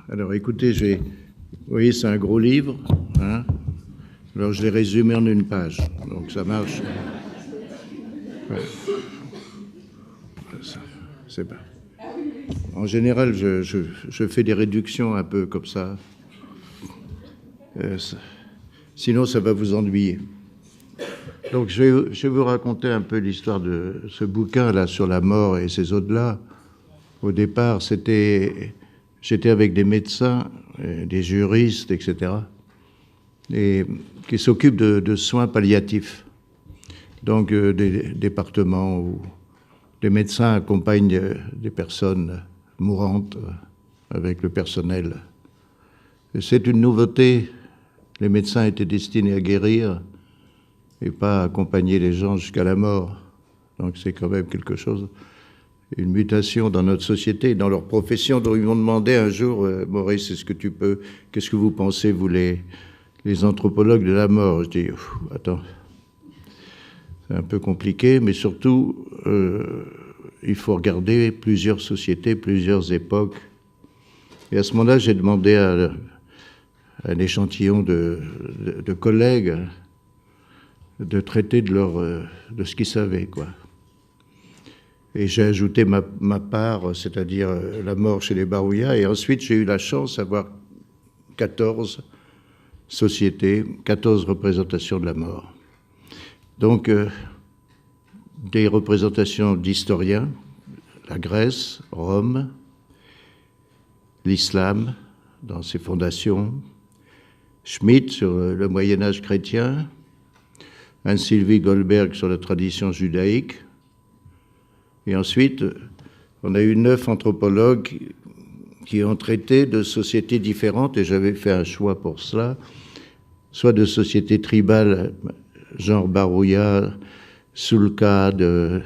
Alors écoutez, vous voyez, c'est un gros livre, hein. Alors je l'ai résumé en une page, donc ça marche. Ouais. C'est pas. En général, je fais des réductions un peu comme ça. Sinon, ça va vous ennuyer. Donc, je vais vous raconter un peu l'histoire de ce bouquin-là sur la mort et ses au-delà. Au départ, j'étais avec des médecins, des juristes, etc., et qui s'occupent de soins palliatifs. Donc, des départements où les médecins accompagnent des personnes mourantes avec le personnel. C'est une nouveauté. Les médecins étaient destinés à guérir et pas à accompagner les gens jusqu'à la mort. Donc c'est quand même quelque chose, une mutation dans notre société, dans leur profession. Donc ils m'ont demandé un jour, Maurice, qu'est-ce que vous pensez, vous les anthropologues de la mort? Je dis, attends, c'est un peu compliqué, mais surtout, il faut regarder plusieurs sociétés, plusieurs époques. Et à ce moment-là, j'ai demandé à un échantillon de collègues de traiter de ce qu'ils savaient, quoi. Et j'ai ajouté ma part, c'est-à-dire la mort chez les Barouillas, et ensuite j'ai eu la chance d'avoir 14 sociétés, 14 représentations de la mort. Donc, des représentations d'historiens, la Grèce, Rome, l'islam dans ses fondations, Schmitt sur le Moyen-Âge chrétien, Anne-Sylvie Goldberg sur la tradition judaïque. Et ensuite, on a eu 9 anthropologues qui ont traité de sociétés différentes, et j'avais fait un choix pour cela, soit de sociétés tribales, genre Barouilla, Sulka de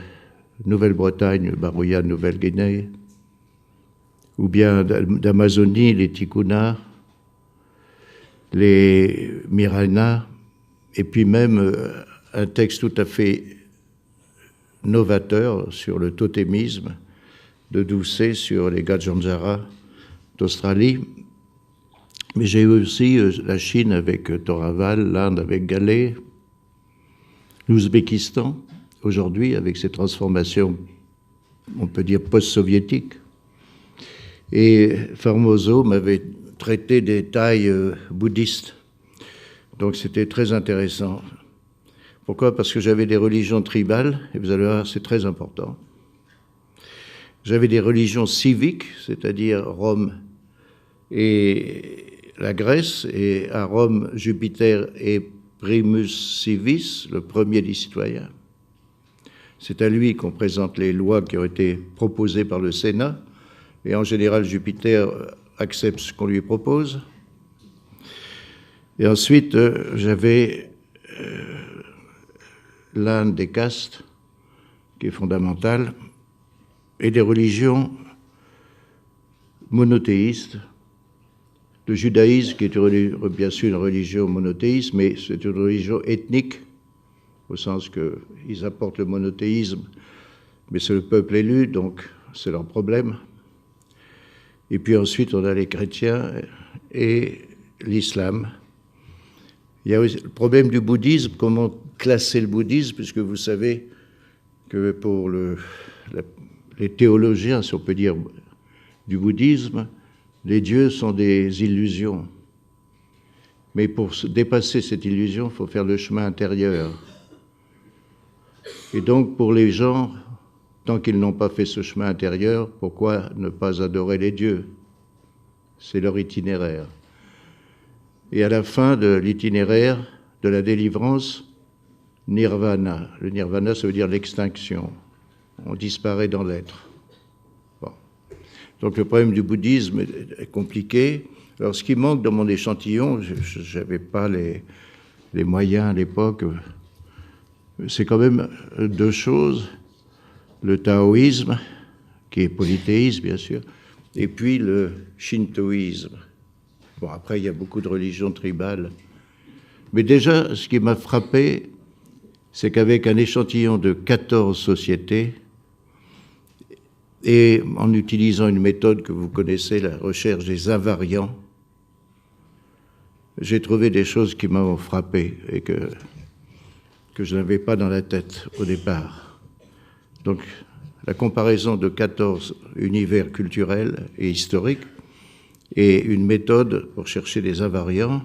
Nouvelle-Bretagne, Barouilla de Nouvelle-Guinée, ou bien d'Amazonie, les Tikuna, les Mirana, et puis même un texte tout à fait novateur sur le totémisme de Doucet sur les Gadjanjara d'Australie. Mais j'ai eu aussi la Chine avec Thoraval, l'Inde avec Gallet, l'Ouzbékistan aujourd'hui avec ses transformations, on peut dire post-soviétiques. Et Formoso m'avait traité des tailles bouddhistes. Donc c'était très intéressant. Pourquoi? Parce que j'avais des religions tribales, et vous allez voir, c'est très important. J'avais des religions civiques, c'est-à-dire Rome et la Grèce, et à Rome, Jupiter est primus civis, le premier des citoyens. C'est à lui qu'on présente les lois qui ont été proposées par le Sénat, et en général, Jupiter accepte ce qu'on lui propose. Et ensuite, j'avais l'Inde des castes, qui est fondamentale, et des religions monothéistes, le judaïsme, qui est bien sûr une religion monothéiste, mais c'est une religion ethnique, au sens qu'ils apportent le monothéisme, mais c'est le peuple élu, donc c'est leur problème. Et puis ensuite, on a les chrétiens et l'islam. Il y a aussi le problème du bouddhisme, comment classer le bouddhisme, puisque vous savez que pour les théologiens, si on peut dire, du bouddhisme, les dieux sont des illusions. Mais pour dépasser cette illusion, il faut faire le chemin intérieur. Et donc, pour les gens, tant qu'ils n'ont pas fait ce chemin intérieur, pourquoi ne pas adorer les dieux? C'est leur itinéraire. Et à la fin de l'itinéraire de la délivrance, nirvana. Le nirvana, ça veut dire l'extinction. On disparaît dans l'être. Bon. Donc le problème du bouddhisme est compliqué. Alors ce qui manque dans mon échantillon, je n'avais pas les moyens à l'époque, c'est quand même 2 choses. Le taoïsme, qui est polythéisme bien sûr, et puis le shintoïsme. Bon, après, il y a beaucoup de religions tribales. Mais déjà, ce qui m'a frappé, c'est qu'avec un échantillon de 14 sociétés, et en utilisant une méthode que vous connaissez, la recherche des invariants, j'ai trouvé des choses qui m'ont frappé et que je n'avais pas dans la tête au départ. Donc, la comparaison de 14 univers culturels et historiques et une méthode pour chercher des invariants,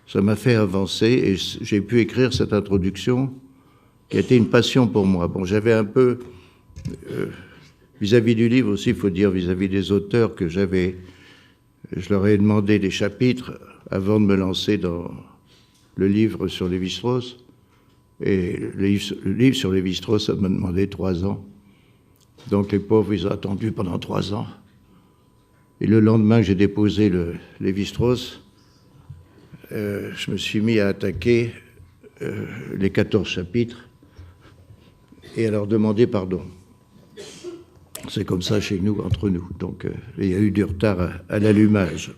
ça m'a fait avancer et j'ai pu écrire cette introduction qui a été une passion pour moi. Bon, j'avais un peu, vis-à-vis du livre aussi, il faut dire vis-à-vis des auteurs que je leur ai demandé des chapitres avant de me lancer dans le livre sur Lévi-Strauss. Et le livre sur Lévi-Strauss, ça m'a demandé 3 ans. Donc les pauvres, ils ont attendu pendant 3 ans. Et le lendemain que j'ai déposé le Lévi-Strauss, je me suis mis à attaquer les 14 chapitres et à leur demander pardon. C'est comme ça chez nous, entre nous. Donc il y a eu du retard à l'allumage.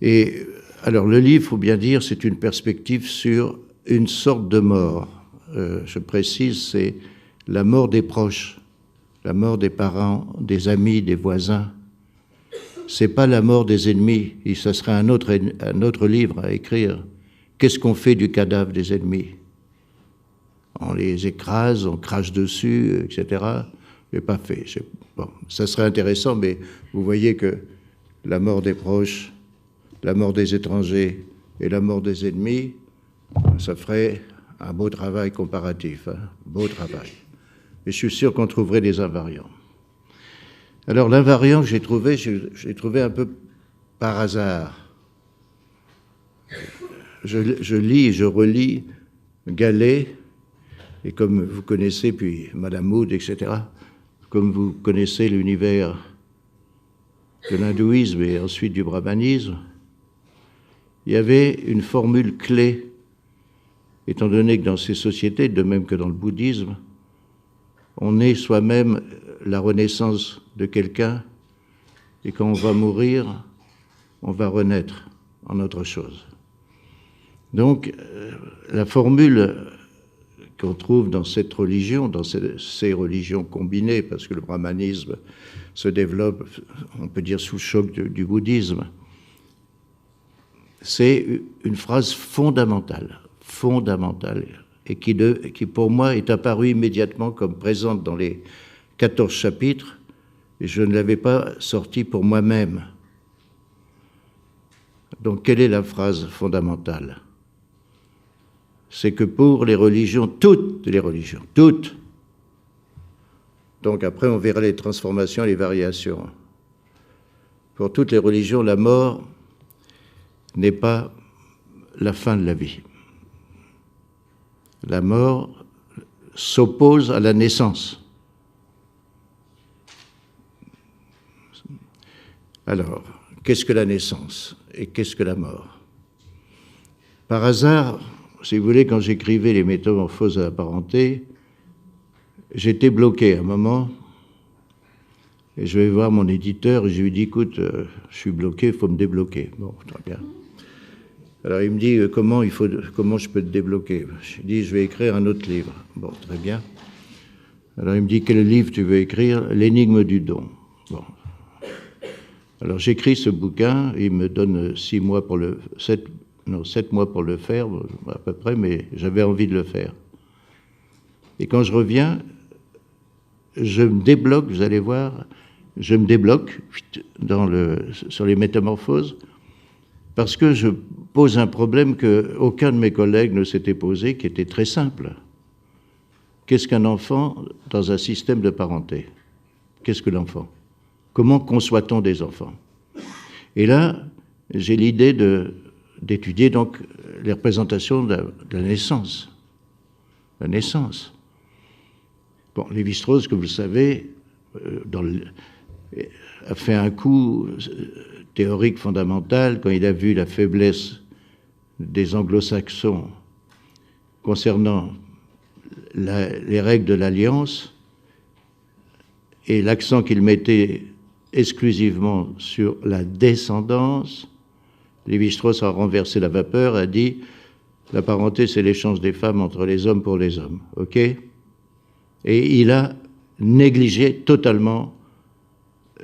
Et alors le livre, il faut bien dire, c'est une perspective sur une sorte de mort. Je précise, c'est la mort des proches, la mort des parents, des amis, des voisins. C'est pas la mort des ennemis. Et ça serait un autre livre à écrire. Qu'est-ce qu'on fait du cadavre des ennemis? On les écrase, on crache dessus, etc. Je n'ai pas fait. Bon, ça serait intéressant, mais vous voyez que la mort des proches, la mort des étrangers et la mort des ennemis, ça ferait un beau travail comparatif, hein, beau travail. Et je suis sûr qu'on trouverait des invariants. Alors l'invariant que j'ai trouvé un peu par hasard. Je lis et je relis Gallet, et comme vous connaissez, puis Madame Mood, etc., comme vous connaissez l'univers de l'hindouisme et ensuite du brahmanisme, il y avait une formule clé, étant donné que dans ces sociétés, de même que dans le bouddhisme, on est soi-même la renaissance de quelqu'un, et quand on va mourir, on va renaître en autre chose. Donc, la formule qu'on trouve dans cette religion, dans ces religions combinées, parce que le brahmanisme se développe, on peut dire, sous le choc du bouddhisme, c'est une phrase fondamentale, et qui pour moi est apparue immédiatement comme présente dans les 14 chapitres, et je ne l'avais pas sortie pour moi-même. Donc, quelle est la phrase fondamentale? C'est que pour les religions, toutes les religions, toutes, donc après on verra les transformations et les variations, pour toutes les religions, la mort n'est pas la fin de la vie. La mort s'oppose à la naissance. Alors, qu'est-ce que la naissance et qu'est-ce que la mort? Par hasard, si vous voulez, quand j'écrivais les métamorphoses de la parenté, j'étais bloqué à un moment, et je vais voir mon éditeur, et je lui dis, écoute, je suis bloqué, il faut me débloquer. Bon, très bien. Alors il me dit, comment je peux te débloquer? Je lui dis, je vais écrire un autre livre. Bon, très bien. Alors il me dit, quel livre tu veux écrire? L'énigme du don. Bon. Alors j'écris ce bouquin, il me donne 7 mois pour le faire, à peu près, mais j'avais envie de le faire. Et quand je reviens, je me débloque, vous allez voir, je me débloque sur les métamorphoses, parce que je pose un problème qu'aucun de mes collègues ne s'était posé, qui était très simple. Qu'est-ce qu'un enfant dans un système de parenté? Qu'est-ce que l'enfant? Comment conçoit-on des enfants? Et là, j'ai l'idée d'étudier donc les représentations de la naissance. La naissance. Bon, Lévi-Strauss, comme vous le savez, a fait un coup théorique fondamental quand il a vu la faiblesse des anglo-saxons concernant les règles de l'alliance et l'accent qu'il mettait exclusivement sur la descendance. Lévi-Strauss a renversé la vapeur, a dit « La parenté, c'est l'échange des femmes entre les hommes pour les hommes. » OK? Et il a négliger totalement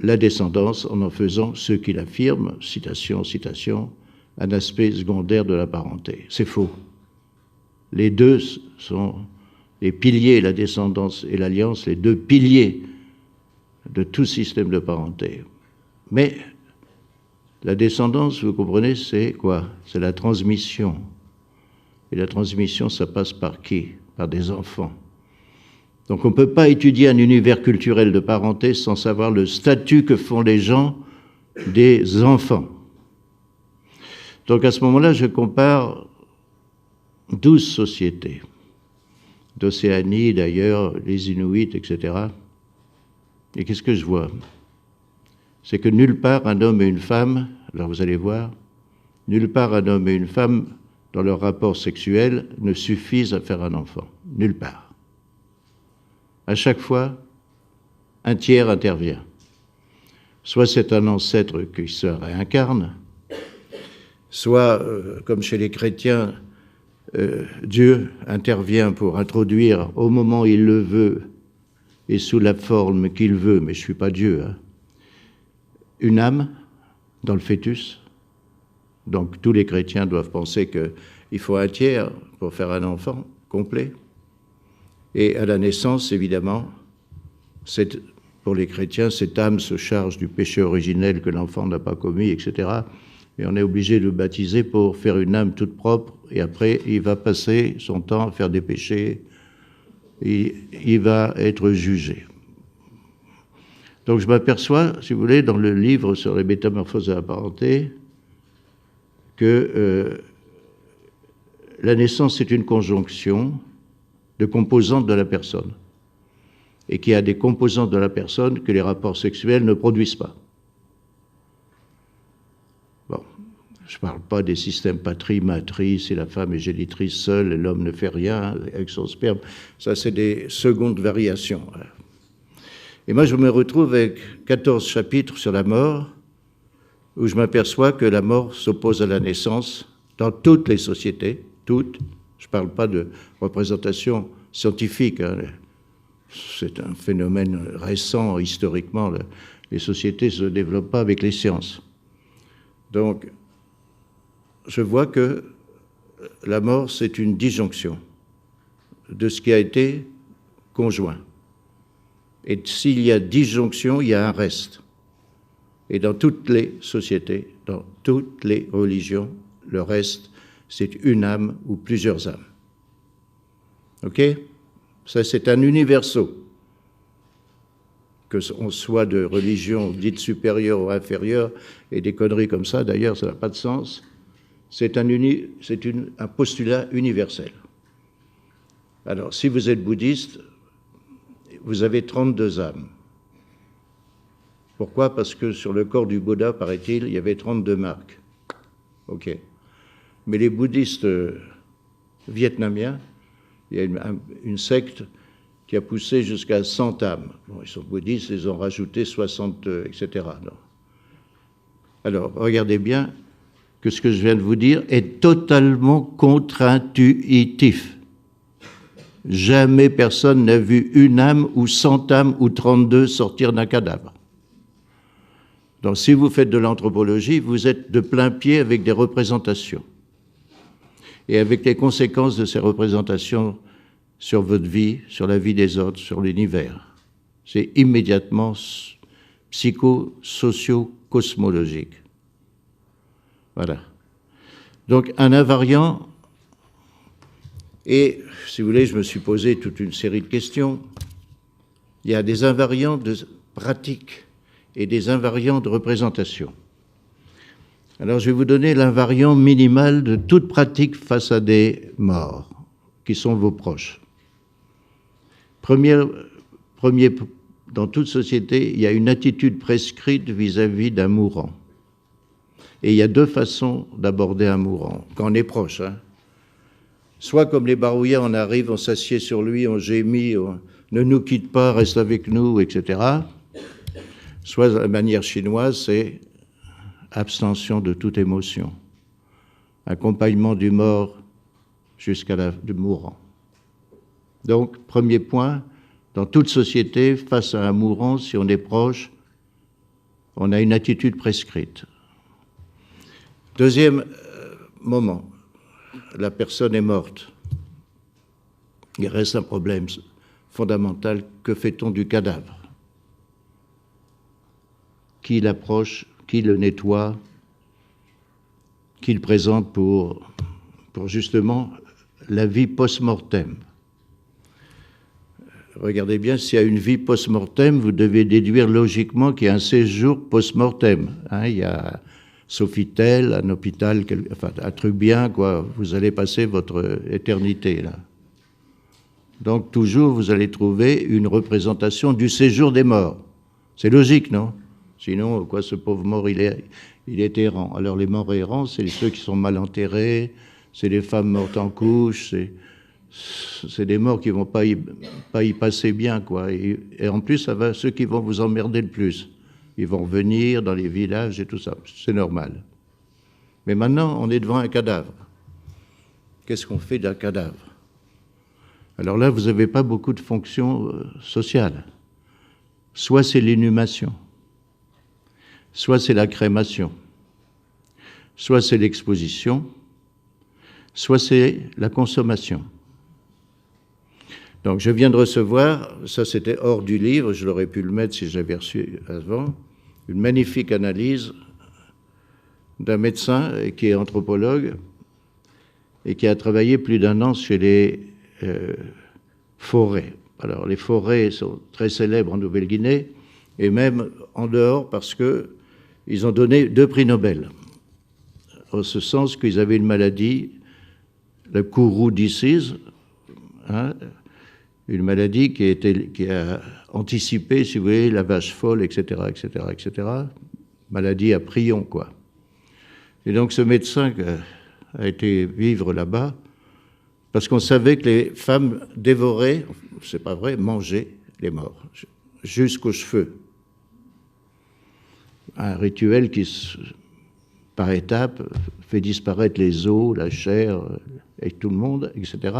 la descendance en faisant ce qu'il affirme, citation, un aspect secondaire de la parenté. C'est faux. Les deux sont les piliers, la descendance et l'alliance, les deux piliers de tout système de parenté. Mais la descendance, vous comprenez, c'est quoi? C'est la transmission. Et la transmission, ça passe par qui? Par des enfants. Donc on ne peut pas étudier un univers culturel de parenté sans savoir le statut que font les gens des enfants. Donc à ce moment-là, je compare 12 sociétés, d'Océanie d'ailleurs, les Inuits, etc. Et qu'est-ce que je vois? C'est que nulle part un homme et une femme, alors vous allez voir, nulle part un homme et une femme, dans leur rapport sexuel, ne suffisent à faire un enfant. Nulle part. À chaque fois, un tiers intervient. Soit c'est un ancêtre qui se réincarne, soit, comme chez les chrétiens, Dieu intervient pour introduire, au moment où il le veut, et sous la forme qu'il veut, mais je ne suis pas Dieu, hein, une âme dans le fœtus. Donc tous les chrétiens doivent penser qu'il faut un tiers pour faire un enfant complet. Et à la naissance, évidemment, pour les chrétiens, cette âme se charge du péché originel que l'enfant n'a pas commis, etc. Et on est obligé de le baptiser pour faire une âme toute propre. Et après, il va passer son temps à faire des péchés. Et il va être jugé. Donc je m'aperçois, si vous voulez, dans le livre sur les métamorphoses de la parenté, que la naissance est une conjonction de composantes de la personne, et qu'il y a des composantes de la personne que les rapports sexuels ne produisent pas. Bon, je ne parle pas des systèmes patrie-matrice, si la femme est génitrice seule et l'homme ne fait rien avec son sperme. Ça, c'est des secondes variations. Et moi, je me retrouve avec 14 chapitres sur la mort, où je m'aperçois que la mort s'oppose à la naissance dans toutes les sociétés, toutes. Je ne parle pas de représentation scientifique, hein. C'est un phénomène récent, historiquement. Les sociétés ne se développent pas avec les sciences. Donc, je vois que la mort, c'est une disjonction de ce qui a été conjoint. Et s'il y a disjonction, il y a un reste. Et dans toutes les sociétés, dans toutes les religions, le reste, c'est une âme ou plusieurs âmes. OK? Ça, c'est un universo. Qu'on soit de religion dite supérieure ou inférieure, et des conneries comme ça, d'ailleurs, ça n'a pas de sens. C'est un postulat universel. Alors, si vous êtes bouddhiste, vous avez 32 âmes. Pourquoi? Parce que sur le corps du Bouddha, paraît-il, il y avait 32 marques. OK. Mais les bouddhistes vietnamiens, il y a une secte qui a poussé jusqu'à 100 âmes. Bon, ils sont bouddhistes, ils ont rajouté 60, etc. Non. Alors, regardez bien que ce que je viens de vous dire est totalement contre-intuitif. Jamais personne n'a vu une âme ou 100 âmes ou 32 sortir d'un cadavre. Donc, si vous faites de l'anthropologie, vous êtes de plein pied avec des représentations. Et avec les conséquences de ces représentations sur votre vie, sur la vie des autres, sur l'univers. C'est immédiatement psycho-socio-cosmologique. Voilà. Donc, un invariant, et si vous voulez, je me suis posé toute une série de questions. Il y a des invariants de pratique et des invariants de représentation. Alors, je vais vous donner l'invariant minimal de toute pratique face à des morts, qui sont vos proches. Premier, dans toute société, il y a une attitude prescrite vis-à-vis d'un mourant. Et il y a deux façons d'aborder un mourant, quand on est proche. Hein. Soit comme les barouillards, on arrive, on s'assied sur lui, on gémit, ne nous quitte pas, reste avec nous, etc. Soit la manière chinoise, c'est abstention de toute émotion, accompagnement du mort jusqu'à du mourant. Donc, premier point, Dans toute société, face à un mourant, si on est proche, on a une attitude prescrite. Deuxième moment, la personne est morte. Il reste un problème fondamental. Que fait-on du cadavre? Qui l'approche? Qui le nettoie? Qui le présente pour justement la vie post-mortem? Regardez bien, s'il y a une vie post-mortem, vous devez déduire logiquement qu'il y a un séjour post-mortem. Il y a Sofitel, un hôpital, enfin un truc bien, quoi. Vous allez passer votre éternité là. Donc toujours, vous allez trouver une représentation du séjour des morts. C'est logique, non? Sinon, quoi, ce pauvre mort, il est errant. Alors les morts errants, c'est ceux qui sont mal enterrés, c'est les femmes mortes en couche, c'est des morts qui vont pas y passer bien, quoi. Et en plus, ça va ceux qui vont vous emmerder le plus. Ils vont venir dans les villages et tout ça. C'est normal. Mais maintenant, on est devant un cadavre. Qu'est-ce qu'on fait d'un cadavre? Alors là, vous n'avez pas beaucoup de fonctions sociales. Soit c'est l'inhumation, soit c'est la crémation, soit c'est l'exposition, soit c'est la consommation. Donc je viens de recevoir, ça c'était hors du livre, je l'aurais pu le mettre si j'avais reçu avant, une magnifique analyse d'un médecin qui est anthropologue et qui a travaillé plus d'1 an chez les forêts. Alors les forêts sont très célèbres en Nouvelle-Guinée et même en dehors parce qu'ils ont donné 2 prix Nobel, en ce sens qu'ils avaient une maladie, le Kourou disease, une maladie qui a anticipé, si vous voulez, la vache folle, etc., etc., etc. Maladie à prion, quoi. Et donc ce médecin a été vivre là-bas parce qu'on savait que les femmes dévoraient, c'est pas vrai, mangeaient les morts, jusqu'aux cheveux. Un rituel qui, par étapes, fait disparaître les os, la chair, et tout le monde, etc.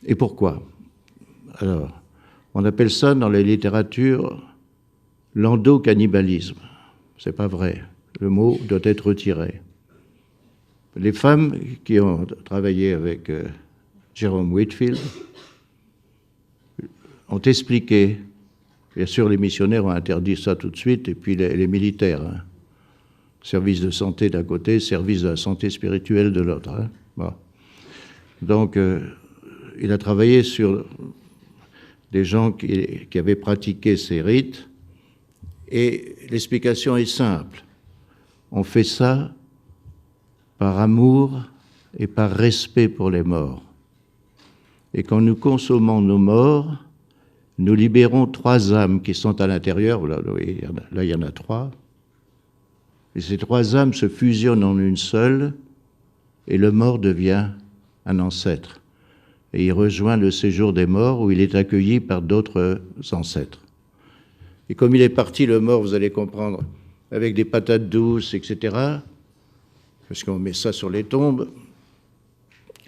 Et pourquoi? Alors, on appelle ça dans la littérature l'endocannibalisme. C'est pas vrai. Le mot doit être retiré. Les femmes qui ont travaillé avec Jerome Whitfield ont expliqué, bien sûr les missionnaires ont interdit ça tout de suite, et puis les militaires, service de santé d'un côté, service de la santé spirituelle de l'autre. Bon. Donc, il a travaillé sur des gens qui avaient pratiqué ces rites, et l'explication est simple. On fait ça par amour et par respect pour les morts. Et quand nous consommons nos morts, nous libérons 3 âmes qui sont à l'intérieur. Là, il y en a 3. Et ces 3 âmes se fusionnent en une seule, et le mort devient un ancêtre. Et il rejoint le séjour des morts où il est accueilli par d'autres ancêtres. Et comme il est parti, le mort, vous allez comprendre, avec des patates douces, etc., parce qu'on met ça sur les tombes,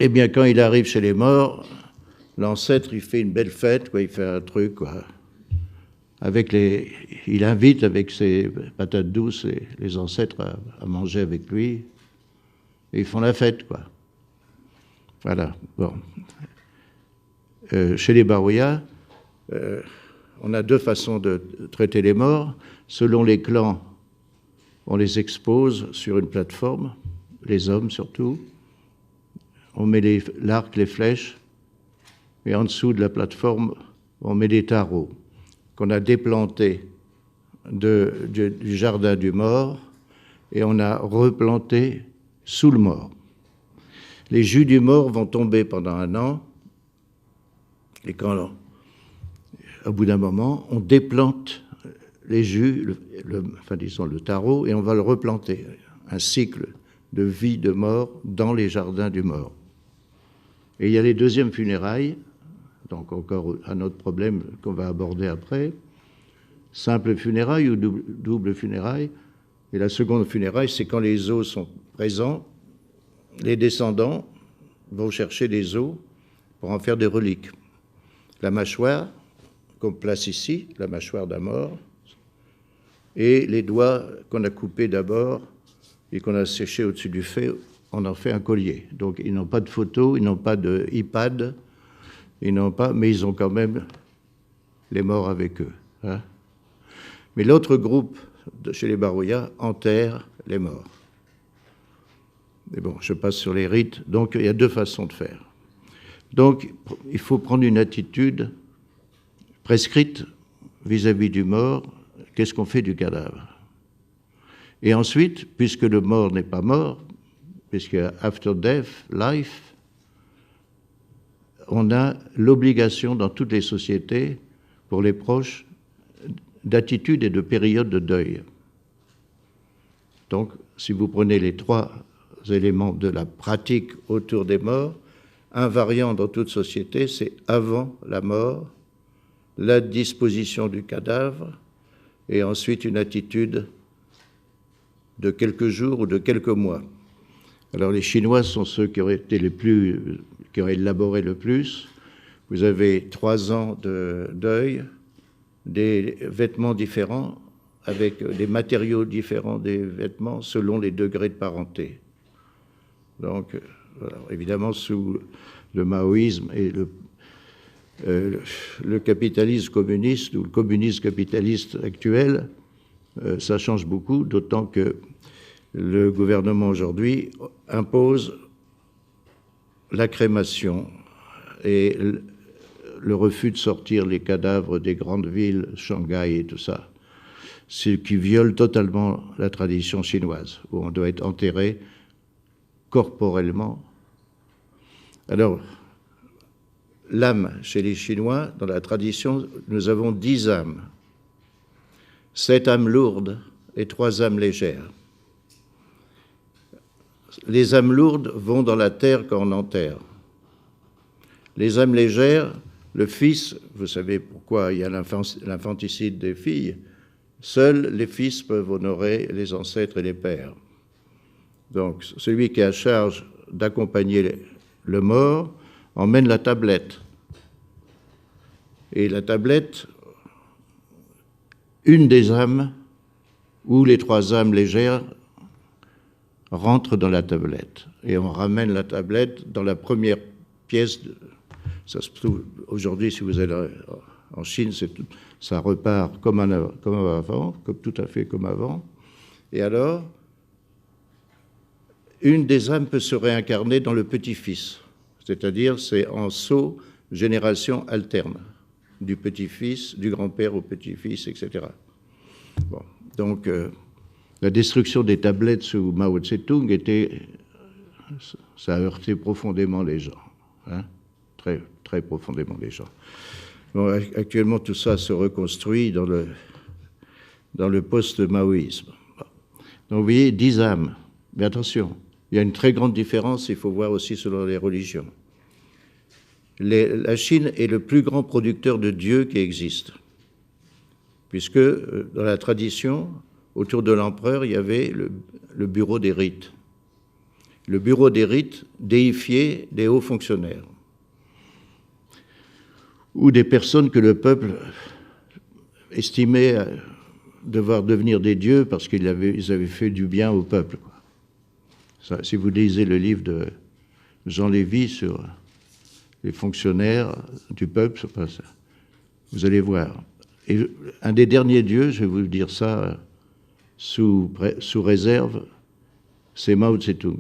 eh bien, quand il arrive chez les morts, l'ancêtre, il fait une belle fête, quoi, il fait un truc, quoi. Il invite avec ses patates douces les ancêtres à manger avec lui, et ils font la fête, quoi. Voilà, bon. Chez les Baroya, on a 2 façons de traiter les morts. Selon les clans, on les expose sur une plateforme, les hommes surtout. On met l'arc, les flèches, et en dessous de la plateforme, on met des tarots qu'on a déplantés du jardin du mort, et on a replantés sous le mort. Les jus du mort vont tomber pendant 1 an, et quand, au bout d'un moment, on déplante les jus, le tarot, et on va le replanter. Un cycle de vie de mort dans les jardins du mort. Et il y a les 2e funérailles, donc encore un autre problème qu'on va aborder après, simple funérailles ou double funérailles. Et la seconde funéraille, c'est quand les os sont présents, les descendants vont chercher les os pour en faire des reliques. la mâchoire, qu'on place ici, la mâchoire d'un mort, et les doigts qu'on a coupés d'abord et qu'on a séchés au-dessus du feu, on en fait un collier. Donc ils n'ont pas de photo, ils n'ont pas de iPad, mais ils ont quand même les morts avec eux. Hein. Mais l'autre groupe, chez les Barouya, enterre les morts. Mais bon, je passe sur les rites. Donc il y a deux façons de faire. Donc il faut prendre une attitude prescrite vis-à-vis du mort. Qu'est-ce qu'on fait du cadavre? Et ensuite, puisque le mort n'est pas mort, puisque after death, life, on a l'obligation dans toutes les sociétés, pour les proches, d'attitude et de période de deuil. Donc, si vous prenez les trois éléments de la pratique autour des morts, invariant dans toute société, c'est avant la mort, la disposition du cadavre, et ensuite une attitude de quelques jours ou de quelques mois. Alors les Chinois sont ceux qui auraient été qui auraient élaboré le plus. Vous avez 3 ans de deuil, des vêtements différents, avec des matériaux différents des vêtements selon les degrés de parenté. Donc, voilà, évidemment, sous le maoïsme et le capitalisme communiste ou le communisme capitaliste actuel, ça change beaucoup, d'autant que le gouvernement aujourd'hui impose la crémation et le refus de sortir les cadavres des grandes villes, Shanghai et tout ça, ce qui viole totalement la tradition chinoise, où on doit être enterré corporellement. Alors, l'âme, chez les Chinois, dans la tradition, nous avons 10 âmes. 7 âmes lourdes et 3 âmes légères. Les âmes lourdes vont dans la terre quand on enterre. Les âmes légères, le fils, vous savez pourquoi il y a l'infanticide des filles, seuls les fils peuvent honorer les ancêtres et les pères. Donc, celui qui a charge d'accompagner le mort emmène la tablette. Et la tablette, une des âmes, ou les 3 âmes légères, rentrent dans la tablette. Et on ramène la tablette dans la première pièce. Aujourd'hui, si vous allez en Chine, ça repart comme avant, tout à fait comme avant. Et alors, une des âmes peut se réincarner dans le petit-fils. C'est-à-dire, c'est en saut, génération alterne, du petit-fils, du grand-père au petit-fils, etc. Bon, donc, la destruction des tablettes sous Mao Tse-tung ça a heurté profondément les gens, hein, très, très profondément les gens. Bon, actuellement, tout ça se reconstruit dans le post-maoïsme. Donc, vous voyez, 10 âmes. Mais attention, il y a une très grande différence, il faut voir aussi selon les religions. La Chine est le plus grand producteur de dieux qui existe, puisque dans la tradition, autour de l'empereur, il y avait le bureau des rites. Le bureau des rites déifiait des hauts fonctionnaires ou des personnes que le peuple estimait devoir devenir des dieux parce qu'ils avaient fait du bien au peuple. Ça, si vous lisez le livre de Jean Lévy sur les fonctionnaires du peuple, vous allez voir. Et un des derniers dieux, je vais vous dire ça sous réserve, c'est Mao Tse-tung.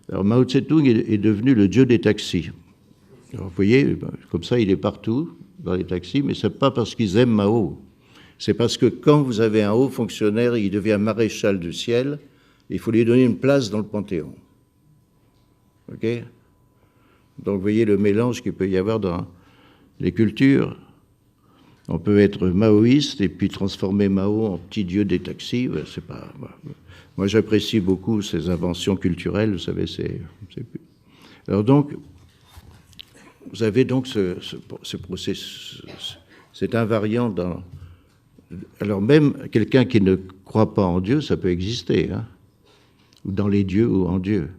Alors Mao Tse-tung est devenu le dieu des taxis. Alors, vous voyez, comme ça, il est partout dans les taxis, mais ce n'est pas parce qu'ils aiment Mao. C'est parce que quand vous avez un haut fonctionnaire, il devient maréchal du ciel, il faut lui donner une place dans le Panthéon. OK ? Donc, vous voyez le mélange qu'il peut y avoir dans les cultures. On peut être maoïste et puis transformer Mao en petit dieu des taxis. C'est pas. Moi, j'apprécie beaucoup ces inventions culturelles. Vous savez, Alors donc, vous avez donc ce processus, cet invariant dans. Alors même quelqu'un qui ne croit pas en Dieu, ça peut exister, hein, ou dans les dieux ou en Dieu.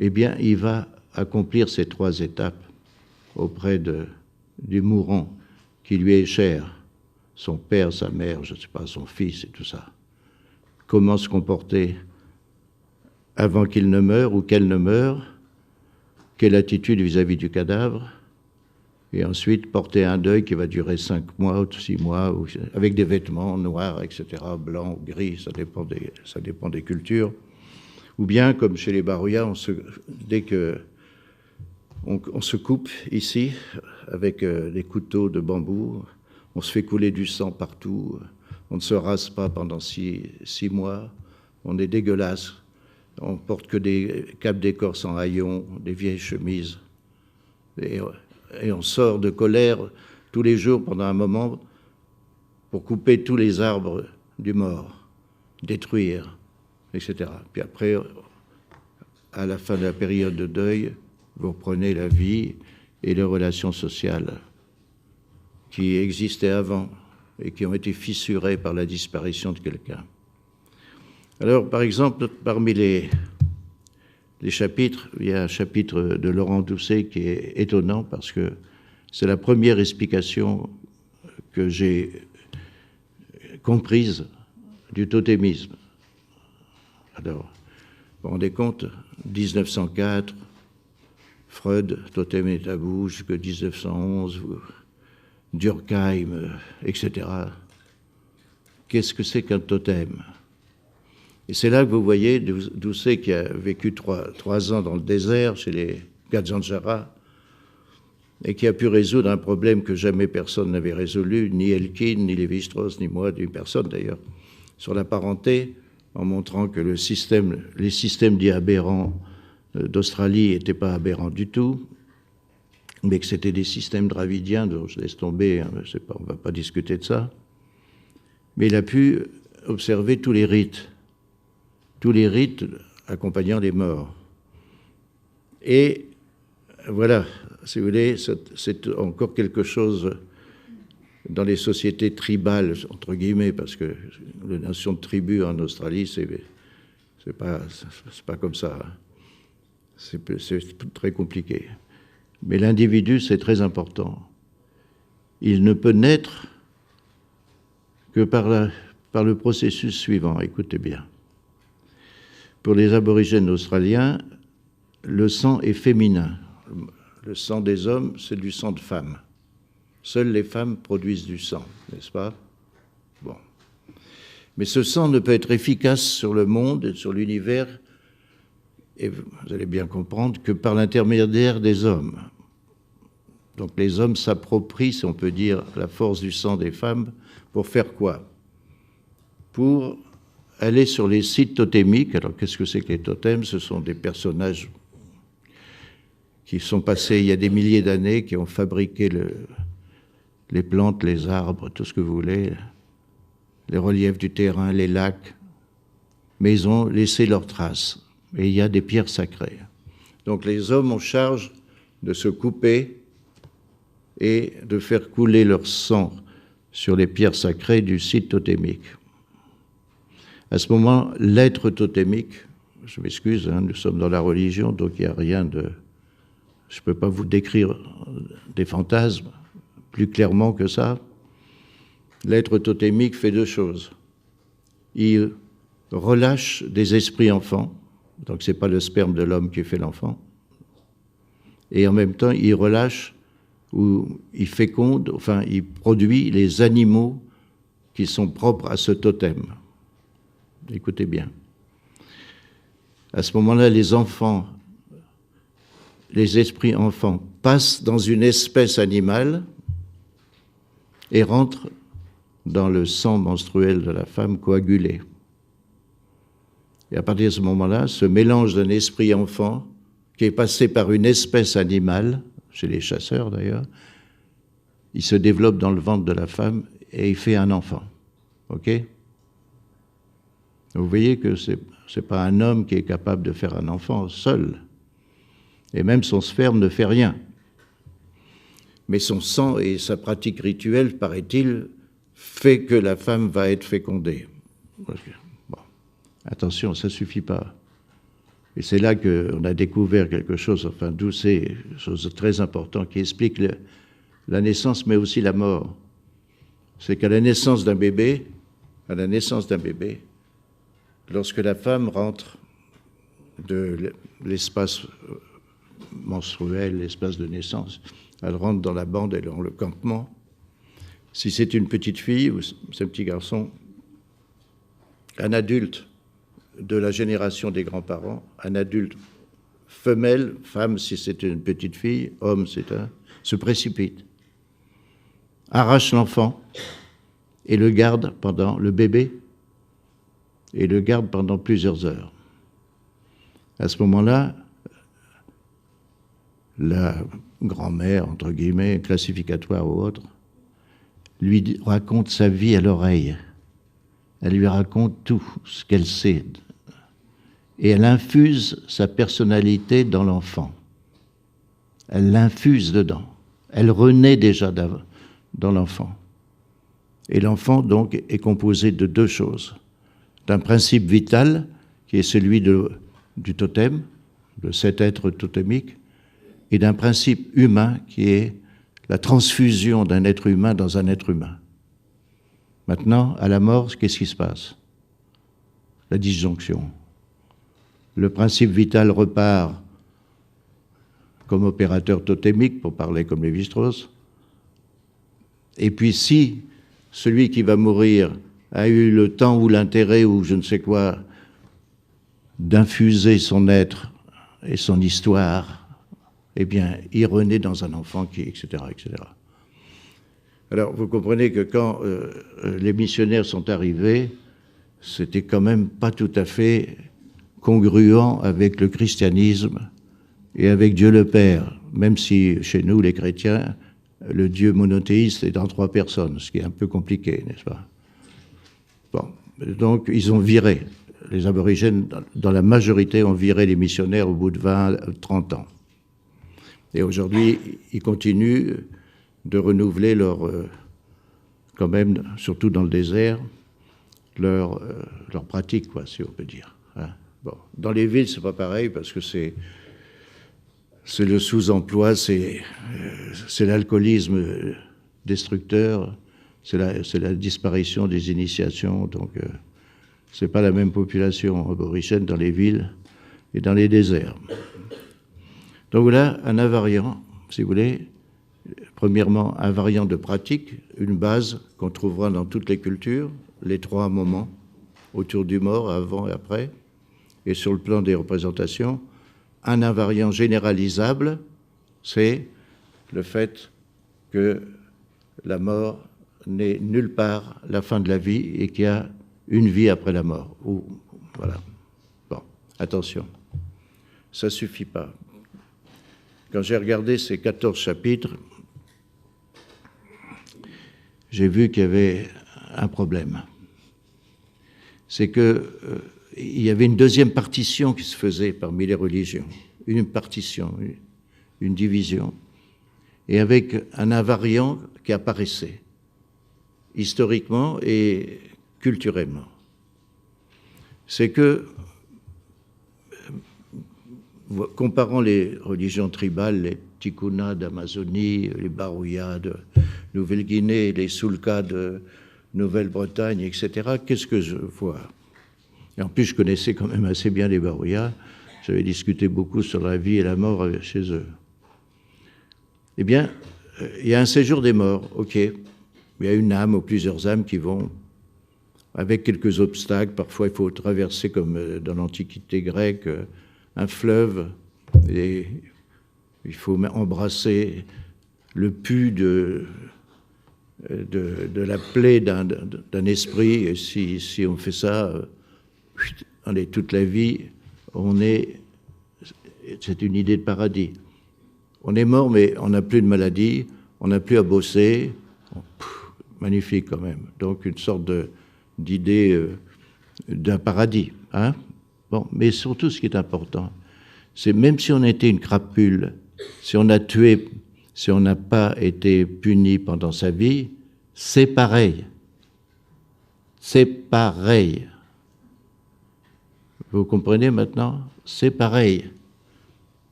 Eh bien, il va accomplir ces 3 étapes. auprès du mourant qui lui est cher, son père, sa mère, je ne sais pas, son fils et tout ça. Comment se comporter avant qu'il ne meure ou qu'elle ne meure, quelle attitude vis-à-vis du cadavre, et ensuite porter un deuil qui va durer 5 mois ou 6 mois, avec des vêtements noirs, etc., blancs ou gris, ça dépend des cultures. Ou bien, comme chez les Barouillas, dès que on se coupe ici, avec des couteaux de bambou, on se fait couler du sang partout, on ne se rase pas pendant 6 mois, on est dégueulasse, on porte que des capes d'écorce en haillons, des vieilles chemises, et on sort de colère tous les jours pendant un moment pour couper tous les arbres du mort, détruire, etc. Puis après, à la fin de la période de deuil, vous reprenez la vie et les relations sociales qui existaient avant et qui ont été fissurées par la disparition de quelqu'un. Alors, par exemple, parmi les chapitres, il y a un chapitre de Laurent Doucet qui est étonnant parce que c'est la première explication que j'ai comprise du totémisme. Alors, vous vous rendez compte, 1904, Freud, Totem et tabou, jusqu'à 1911, Durkheim, etc. Qu'est-ce que c'est qu'un totem? Et c'est là que vous voyez Doucet qui a vécu 3 ans dans le désert chez les Gadjanjara et qui a pu résoudre un problème que jamais personne n'avait résolu, ni Elkin, ni Lévi-Strauss, ni moi, ni personne d'ailleurs, sur la parenté, en montrant que les systèmes dits aberrants d'Australie n'étaient pas aberrants du tout, mais que c'était des systèmes dravidiens, dont je laisse tomber, hein, on ne va pas discuter de ça. Mais il a pu observer tous les rites accompagnant les morts. Et voilà, si vous voulez, c'est encore quelque chose dans les sociétés tribales, entre guillemets, parce que la notion de tribu en Australie, c'est pas comme ça. C'est très compliqué. Mais l'individu, c'est très important. Il ne peut naître que par le processus suivant. Écoutez bien. Pour les aborigènes australiens, le sang est féminin. Le sang des hommes, c'est du sang de femmes. Seules les femmes produisent du sang, n'est-ce pas? Bon. Mais ce sang ne peut être efficace sur le monde et sur l'univers, et vous allez bien comprendre, que par l'intermédiaire des hommes. Donc les hommes s'approprient, si on peut dire, la force du sang des femmes pour faire quoi? Pour aller sur les sites totémiques. Alors qu'est-ce que c'est que les totems? Ce sont des personnages qui sont passés il y a des milliers d'années, qui ont fabriqué les plantes, les arbres, tout ce que vous voulez, les reliefs du terrain, les lacs, mais ils ont laissé leurs traces. Et il y a des pierres sacrées. Donc les hommes ont charge de se couper et de faire couler leur sang sur les pierres sacrées du site totémique. À ce moment, l'être totémique, je m'excuse, hein, nous sommes dans la religion, donc il n'y a rien de... Je ne peux pas vous décrire des fantasmes plus clairement que ça. L'être totémique fait 2 choses. Il relâche des esprits enfants, donc ce n'est pas le sperme de l'homme qui fait l'enfant, et en même temps, il relâche ou il féconde, enfin, il produit les animaux qui sont propres à ce totem. Écoutez bien. À ce moment-là, les enfants, les esprits enfants passent dans une espèce animale et rentrent dans le sang menstruel de la femme coagulé. Et à partir de ce moment-là, ce mélange d'un esprit enfant qui est passé par une espèce animale, chez les chasseurs d'ailleurs, il se développe dans le ventre de la femme et il fait un enfant. OK? Vous voyez que ce n'est pas un homme qui est capable de faire un enfant seul. Et même son sperme ne fait rien. Mais son sang et sa pratique rituelle, paraît-il, fait que la femme va être fécondée. Bon. Attention, ça ne suffit pas. Et c'est là qu'on a découvert quelque chose, enfin Doucet, chose très importante, qui explique la naissance, mais aussi la mort. C'est qu'à la naissance d'un bébé, lorsque la femme rentre de l'espace menstruel, l'espace de naissance, elle rentre dans la bande et dans le campement. Si c'est une petite fille ou c'est un petit garçon, un adulte de la génération des grands-parents, un adulte femelle, femme si c'est une petite fille, homme se précipite, arrache l'enfant et le garde pendant le bébé et le garde pendant plusieurs heures. À ce moment-là, la grand-mère, entre guillemets, classificatoire ou autre, lui raconte sa vie à l'oreille. Elle lui raconte tout ce qu'elle sait. Et elle infuse sa personnalité dans l'enfant. Elle l'infuse dedans. Elle renaît déjà dans l'enfant. Et l'enfant, donc, est composé de deux choses. D'un principe vital, qui est celui du totem, de cet être totémique, et d'un principe humain, qui est la transfusion d'un être humain dans un être humain. Maintenant, à la mort, qu'est-ce qui se passe? La disjonction. Le principe vital repart comme opérateur totémique, pour parler comme Lévi-Strauss. Et puis si celui qui va mourir a eu le temps ou l'intérêt ou je ne sais quoi d'infuser son être et son histoire, eh bien, il renaît dans un enfant qui, etc., etc. Alors, vous comprenez que quand les missionnaires sont arrivés, c'était quand même pas tout à fait congruent avec le christianisme et avec Dieu le Père, même si chez nous, les chrétiens, le Dieu monothéiste est dans 3 personnes, ce qui est un peu compliqué, n'est-ce pas? Bon, donc ils ont viré. Les aborigènes, dans la majorité, ont viré les missionnaires au bout de 20, 30 ans. Et aujourd'hui, ils continuent de renouveler quand même, surtout dans le désert, leur pratique, quoi, si on peut dire. Hein. Bon. Dans les villes, c'est pas pareil, parce que c'est le sous-emploi, c'est l'alcoolisme destructeur, c'est la disparition des initiations, donc c'est pas la même population aborigène dans les villes et dans les déserts. Donc voilà un invariant, si vous voulez, premièrement un variant de pratique, une base qu'on trouvera dans toutes les cultures, les 3 moments, autour du mort, avant et après, et sur le plan des représentations, un invariant généralisable, c'est le fait que la mort n'est nulle part la fin de la vie et qu'il y a une vie après la mort. Voilà. Bon, attention, ça ne suffit pas. Quand j'ai regardé ces 14 chapitres, j'ai vu qu'il y avait un problème. C'est que il y avait une deuxième partition qui se faisait parmi les religions, une partition, une division, et avec un invariant qui apparaissait historiquement et culturellement. C'est que, comparant les religions tribales, les Tikuna d'Amazonie, les Barouya de Nouvelle-Guinée, les Sulka de Nouvelle-Bretagne, etc., qu'est-ce que je vois? Et en plus, je connaissais quand même assez bien les Barouya. J'avais discuté beaucoup sur la vie et la mort chez eux. Eh bien, il y a un séjour des morts, ok. Il y a une âme ou plusieurs âmes qui vont, avec quelques obstacles. Parfois, il faut traverser, comme dans l'Antiquité grecque, un fleuve. Et il faut embrasser le pus de la plaie d'un esprit. Et si on fait ça, on est toute la vie, c'est une idée de paradis. On est mort, mais on n'a plus de maladie, on n'a plus à bosser. Magnifique quand même. Donc une sorte d'idée d'un paradis. Hein? Bon, mais surtout ce qui est important, c'est même si on était une crapule, si on a tué, si on n'a pas été puni pendant sa vie, c'est pareil. C'est pareil. Vous comprenez maintenant? C'est pareil.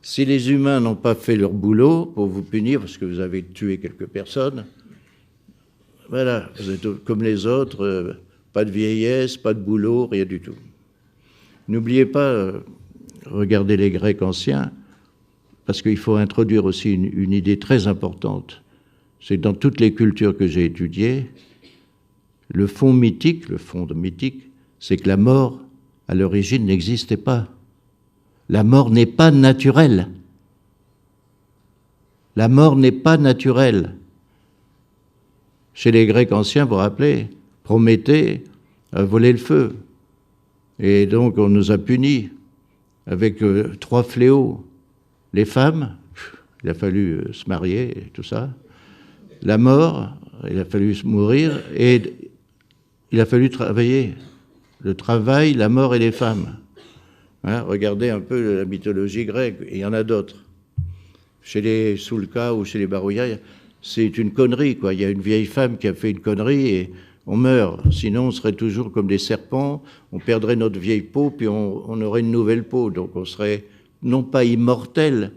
Si les humains n'ont pas fait leur boulot pour vous punir parce que vous avez tué quelques personnes, voilà, vous êtes comme les autres, pas de vieillesse, pas de boulot, rien du tout. N'oubliez pas, regardez les Grecs anciens, parce qu'il faut introduire aussi une idée très importante. C'est que dans toutes les cultures que j'ai étudiées, le fond mythique, c'est que la mort, à l'origine, n'existait pas. La mort n'est pas naturelle. La mort n'est pas naturelle. Chez les Grecs anciens, vous vous rappelez, Prométhée a volé le feu. Et donc, on nous a punis avec 3 fléaux. Les femmes, il a fallu se marier et tout ça. La mort, il a fallu mourir et il a fallu travailler. Le travail, la mort et les femmes. Hein, regardez un peu la mythologie grecque, il y en a d'autres. Chez les Soulka ou chez les Barouya, c'est une connerie, quoi. Il y a une vieille femme qui a fait une connerie et on meurt. Sinon, on serait toujours comme des serpents, on perdrait notre vieille peau, puis on aurait une nouvelle peau. Donc on serait non pas immortel,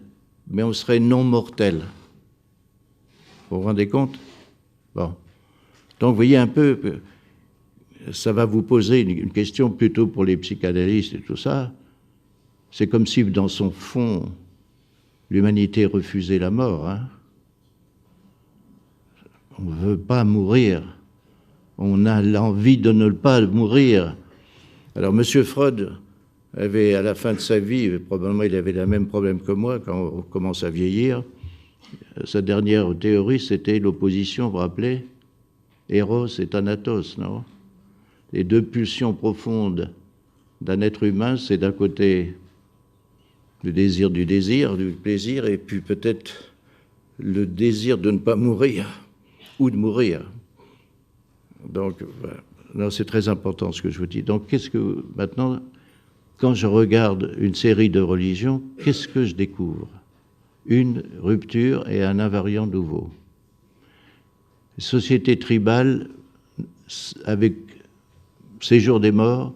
mais on serait non mortel. Vous vous rendez compte? Bon. Donc vous voyez un peu que ça va vous poser une question plutôt pour les psychanalystes et tout ça. C'est comme si, dans son fond, l'humanité refusait la mort. Hein. On ne veut pas mourir. On a l'envie de ne pas mourir. Alors, M. Freud avait, à la fin de sa vie, probablement il avait le même problème que moi quand on commence à vieillir. Sa dernière théorie, c'était l'opposition, vous vous rappelez? Eros et Thanatos, non? Les 2 pulsions profondes d'un être humain, c'est d'un côté le désir, du plaisir, et puis peut-être le désir de ne pas mourir, ou de mourir. Donc, voilà. Non, c'est très important ce que je vous dis. Donc, maintenant, quand je regarde une série de religions, qu'est-ce que je découvre? Une rupture et un invariant nouveau. Société tribale avec séjour des morts,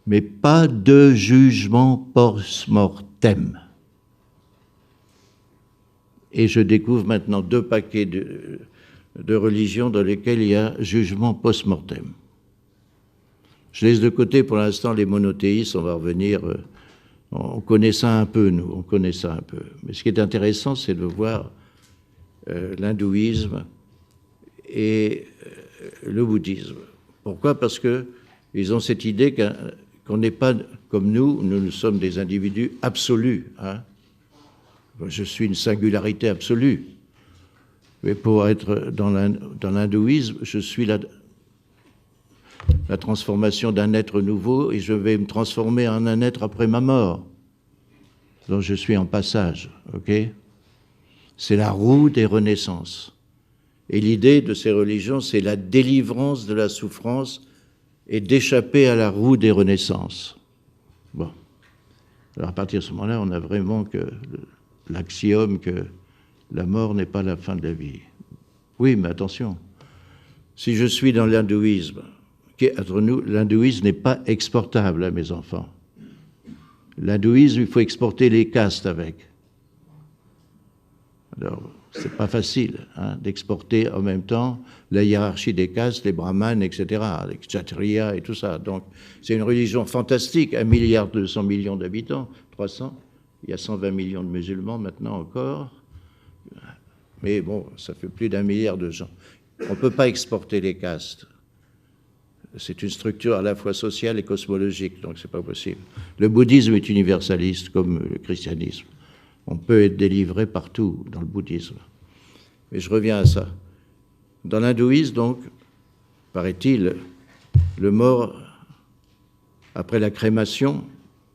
mais pas de jugement post-mortem. Et je découvre maintenant 2 paquets de religions dans lesquelles il y a jugement post-mortem. Je laisse de côté pour l'instant les monothéistes, on va revenir, on connaît ça un peu, nous, on connaît ça un peu. Mais ce qui est intéressant, c'est de voir l'hindouisme et le bouddhisme. Pourquoi? Parce qu'ils ont cette idée qu'on n'est pas comme nous sommes des individus absolus. Hein. Je suis une singularité absolue. Mais pour être dans l'hindouisme, je suis la transformation d'un être nouveau et je vais me transformer en un être après ma mort. Donc je suis en passage, ok? C'est la roue des renaissances. Et l'idée de ces religions, c'est la délivrance de la souffrance et d'échapper à la roue des renaissances. Bon. Alors à partir de ce moment-là, on a vraiment que l'axiome que la mort n'est pas la fin de la vie. Oui, mais attention, si je suis dans l'hindouisme, entre nous, l'hindouisme n'est pas exportable, hein, mes enfants. L'hindouisme, il faut exporter les castes avec. Alors, c'est pas facile hein, d'exporter en même temps la hiérarchie des castes, les brahmanes, etc., les kshatriyas et tout ça. Donc, c'est une religion fantastique, 1,2 milliard d'habitants, 300. Il y a 120 millions de musulmans maintenant encore. Mais bon, ça fait plus d'1 milliard de gens. On ne peut pas exporter les castes. C'est une structure à la fois sociale et cosmologique, donc c'est pas possible. Le bouddhisme est universaliste comme le christianisme. On peut être délivré partout dans le bouddhisme. Mais je reviens à ça. Dans l'hindouisme, donc, paraît-il, le mort, après la crémation,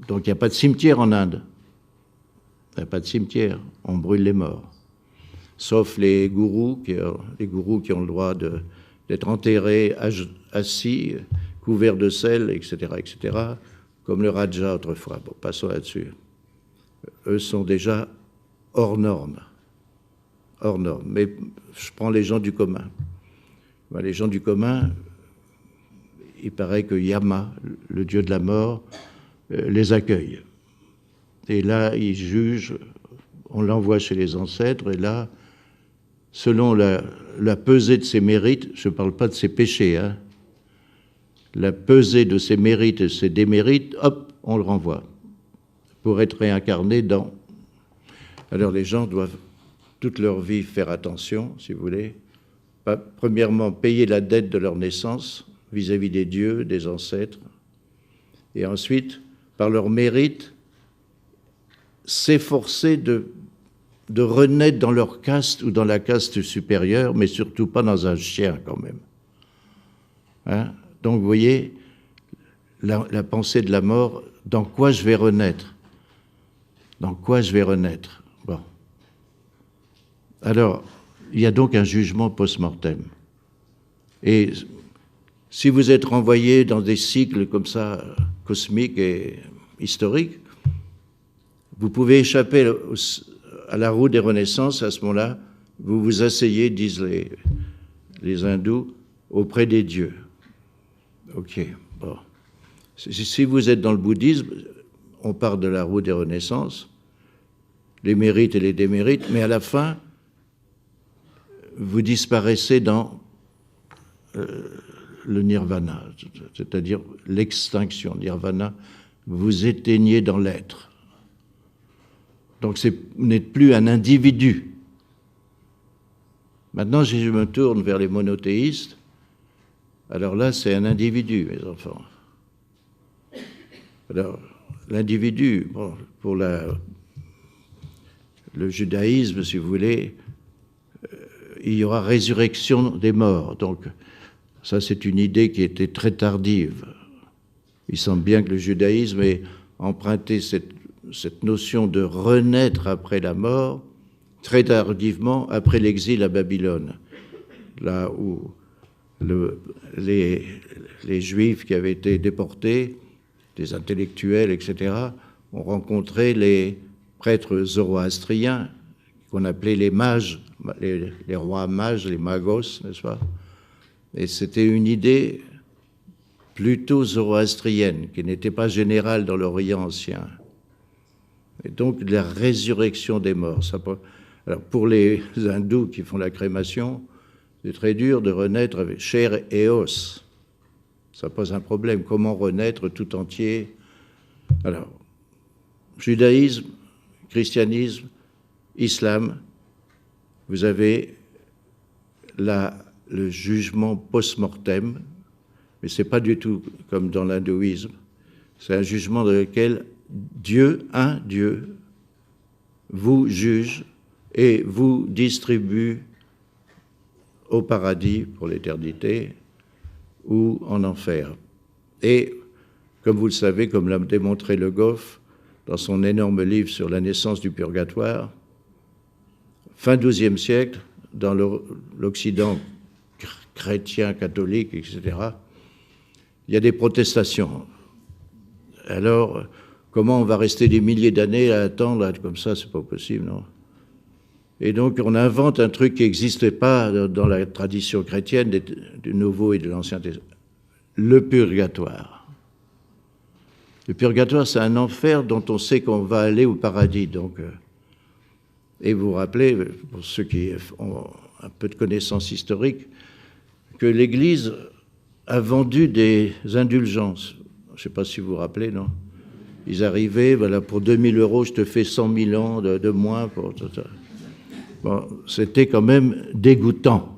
donc il n'y a pas de cimetière en Inde. Il n'y a pas de cimetière, on brûle les morts. Sauf les gourous qui ont le droit d'être enterrés assis, couverts de sel, etc., comme le Raja autrefois. Bon, passons là-dessus. Eux sont déjà hors normes. Hors normes. Mais je prends les gens du commun. Les gens du commun, il paraît que Yama, le dieu de la mort, les accueille. Et là, il juge, on l'envoie chez les ancêtres, et là, selon la pesée de ses mérites, je ne parle pas de ses péchés, hein, la pesée de ses mérites et ses démérites, hop, on le renvoie, pour être réincarné dans... Alors les gens doivent toute leur vie faire attention, si vous voulez. Premièrement, payer la dette de leur naissance vis-à-vis des dieux, des ancêtres, et ensuite, par leur mérite, s'efforcer de renaître dans leur caste ou dans la caste supérieure, mais surtout pas dans un chien quand même. Hein? Donc vous voyez, la pensée de la mort, dans quoi je vais renaître? Dans quoi je vais renaître? Bon. Alors, il y a donc un jugement post-mortem. Et si vous êtes renvoyé dans des cycles comme ça, cosmiques et historiques, vous pouvez échapper à la roue des renaissances. À ce moment-là, vous vous asseyez, disent les hindous, auprès des dieux. Ok, bon. Si vous êtes dans le bouddhisme, on part de la roue des renaissances, les mérites et les démérites, mais à la fin, vous disparaissez dans le nirvana, c'est-à-dire l'extinction. Nirvana, vous éteignez dans l'être. Donc vous n'êtes plus un individu. Maintenant, si je me tourne vers les monothéistes, alors là, c'est un individu, mes enfants. Alors, l'individu, bon, pour le judaïsme, si vous voulez, il y aura résurrection des morts. Donc, ça, c'est une idée qui était très tardive. Il semble bien que le judaïsme ait emprunté cette notion de renaître après la mort très tardivement, après l'exil à Babylone, là où les Juifs qui avaient été déportés, des intellectuels, etc., ont rencontré les prêtres zoroastriens, qu'on appelait les mages, les rois mages, les magos, n'est-ce pas? Et c'était une idée plutôt zoroastrienne, qui n'était pas générale dans l'Orient ancien. Et donc la résurrection des morts. Alors pour les hindous qui font la crémation, c'est très dur de renaître avec chair et os. Ça pose un problème. Comment renaître tout entier? Alors, judaïsme, christianisme, islam, vous avez le jugement post-mortem, mais ce n'est pas du tout comme dans l'hindouisme. C'est un jugement dans lequel Dieu, un Dieu, vous juge et vous distribue au paradis pour l'éternité ou en enfer. Et, comme vous le savez, comme l'a démontré Le Goff dans son énorme livre sur la naissance du purgatoire, fin XIIe siècle, dans l'Occident chrétien, catholique, etc., il y a des protestations. Alors, comment on va rester des milliers d'années à attendre comme ça? C'est pas possible, non? Et donc, on invente un truc qui n'existait pas dans la tradition chrétienne du Nouveau et de l'Ancien Testament. Le purgatoire. Le purgatoire, c'est un enfer dont on sait qu'on va aller au paradis. Donc, et vous vous rappelez, pour ceux qui ont un peu de connaissances historiques, que l'Église a vendu des indulgences. Je ne sais pas si vous vous rappelez, non? Ils arrivaient, voilà, pour 2000 €, je te fais 100 000 ans de moins. Bon, c'était quand même dégoûtant.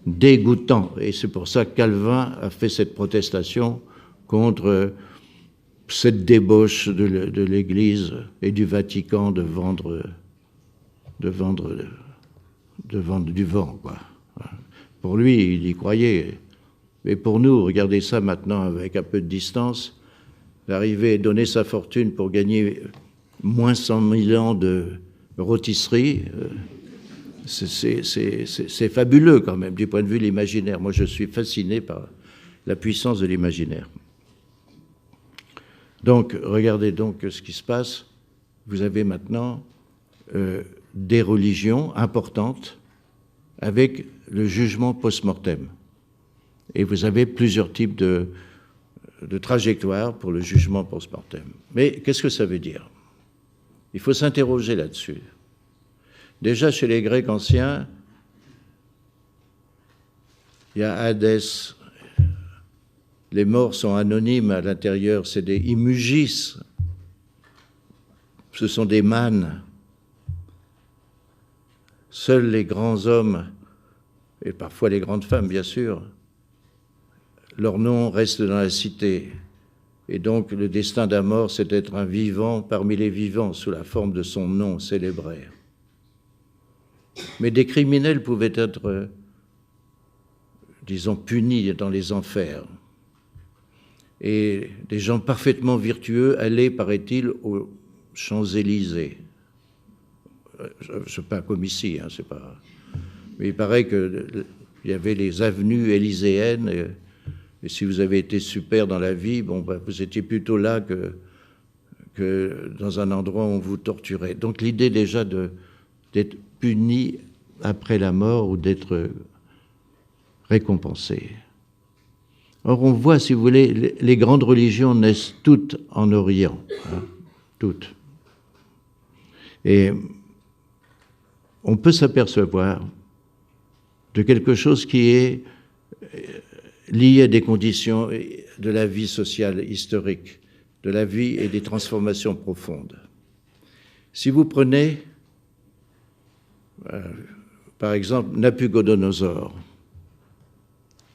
Dégoûtant. Et c'est pour ça que Calvin a fait cette protestation contre cette débauche de l'Église et du Vatican de vendre du vent, quoi. Pour lui, il y croyait. Mais pour nous, regardez ça maintenant avec un peu de distance, d'arriver à donner sa fortune pour gagner moins 100 000 ans de rôtisserie, c'est fabuleux quand même, du point de vue de l'imaginaire. Moi, je suis fasciné par la puissance de l'imaginaire. Donc, regardez donc ce qui se passe. Vous avez maintenant des religions importantes avec le jugement post-mortem. Et vous avez plusieurs types de trajectoire pour le jugement post-mortem. Mais qu'est-ce que ça veut dire? Il faut s'interroger là-dessus. Déjà, chez les Grecs anciens, il y a Hadès. Les morts sont anonymes à l'intérieur, c'est des imugis. Ce sont des mânes. Seuls les grands hommes, et parfois les grandes femmes, bien sûr, leur nom reste dans la cité. Et donc, le destin d'un mort, c'est d'être un vivant parmi les vivants, sous la forme de son nom célébré. Mais des criminels pouvaient être, disons, punis dans les enfers. Et des gens parfaitement vertueux allaient, paraît-il, aux Champs-Élysées. C'est pas comme ici, hein, c'est pas. Mais il paraît qu'il y avait les avenues élyséennes, et si vous avez été super dans la vie, bon, ben, vous étiez plutôt là que dans un endroit où on vous torturait. Donc l'idée déjà d'être puni après la mort ou d'être récompensé. Or, on voit, si vous voulez, les grandes religions naissent toutes en Orient, hein, toutes. Et on peut s'apercevoir de quelque chose qui est lié à des conditions de la vie sociale historique, de la vie et des transformations profondes. Si vous prenez, par exemple, Nabucodonosor,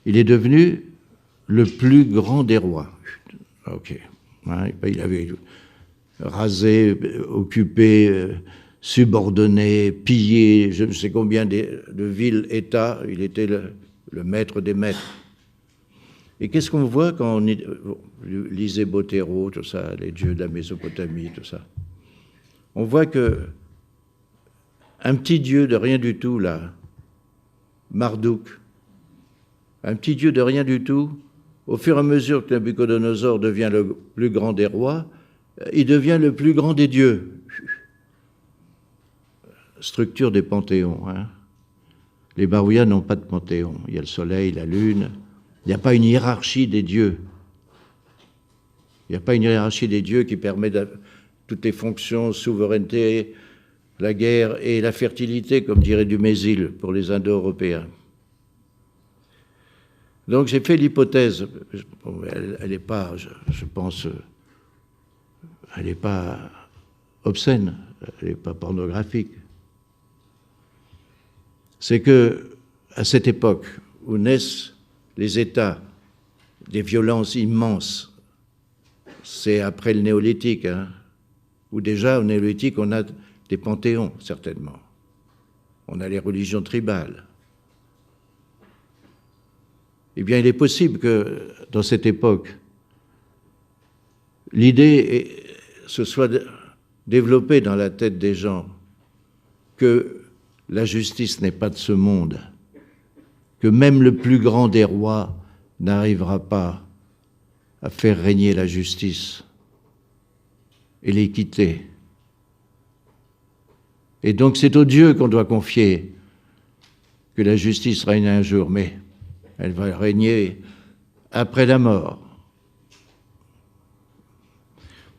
il est devenu le plus grand des rois. Ok. Hein, il avait rasé, occupé, subordonné, pillé, je ne sais combien de villes, États. Il était le maître des maîtres. Et qu'est-ce qu'on voit quand on lisait Botero, tout ça, les dieux de la Mésopotamie, tout ça? On voit que un petit dieu de rien du tout, là, Marduk, un petit dieu de rien du tout, au fur et à mesure que Nabucodonosor devient le plus grand des rois, il devient le plus grand des dieux. Structure des panthéons. Hein. Les Barouillas n'ont pas de panthéon. Il y a le soleil, la lune. Il n'y a pas une hiérarchie des dieux. Il n'y a pas une hiérarchie des dieux qui permet toutes les fonctions, souveraineté, la guerre et la fertilité, comme dirait Dumézil pour les Indo-Européens. Donc j'ai fait l'hypothèse, elle n'est pas, je pense, elle n'est pas obscène, elle n'est pas pornographique. C'est que à cette époque où naissent les États, des violences immenses, c'est après le néolithique, hein, où déjà au néolithique on a des panthéons, certainement. On a les religions tribales. Eh bien, il est possible que, dans cette époque, l'idée se soit développée dans la tête des gens que la justice n'est pas de ce monde, que même le plus grand des rois n'arrivera pas à faire régner la justice et l'équité. Et donc c'est aux dieux qu'on doit confier que la justice règne un jour, mais elle va régner après la mort.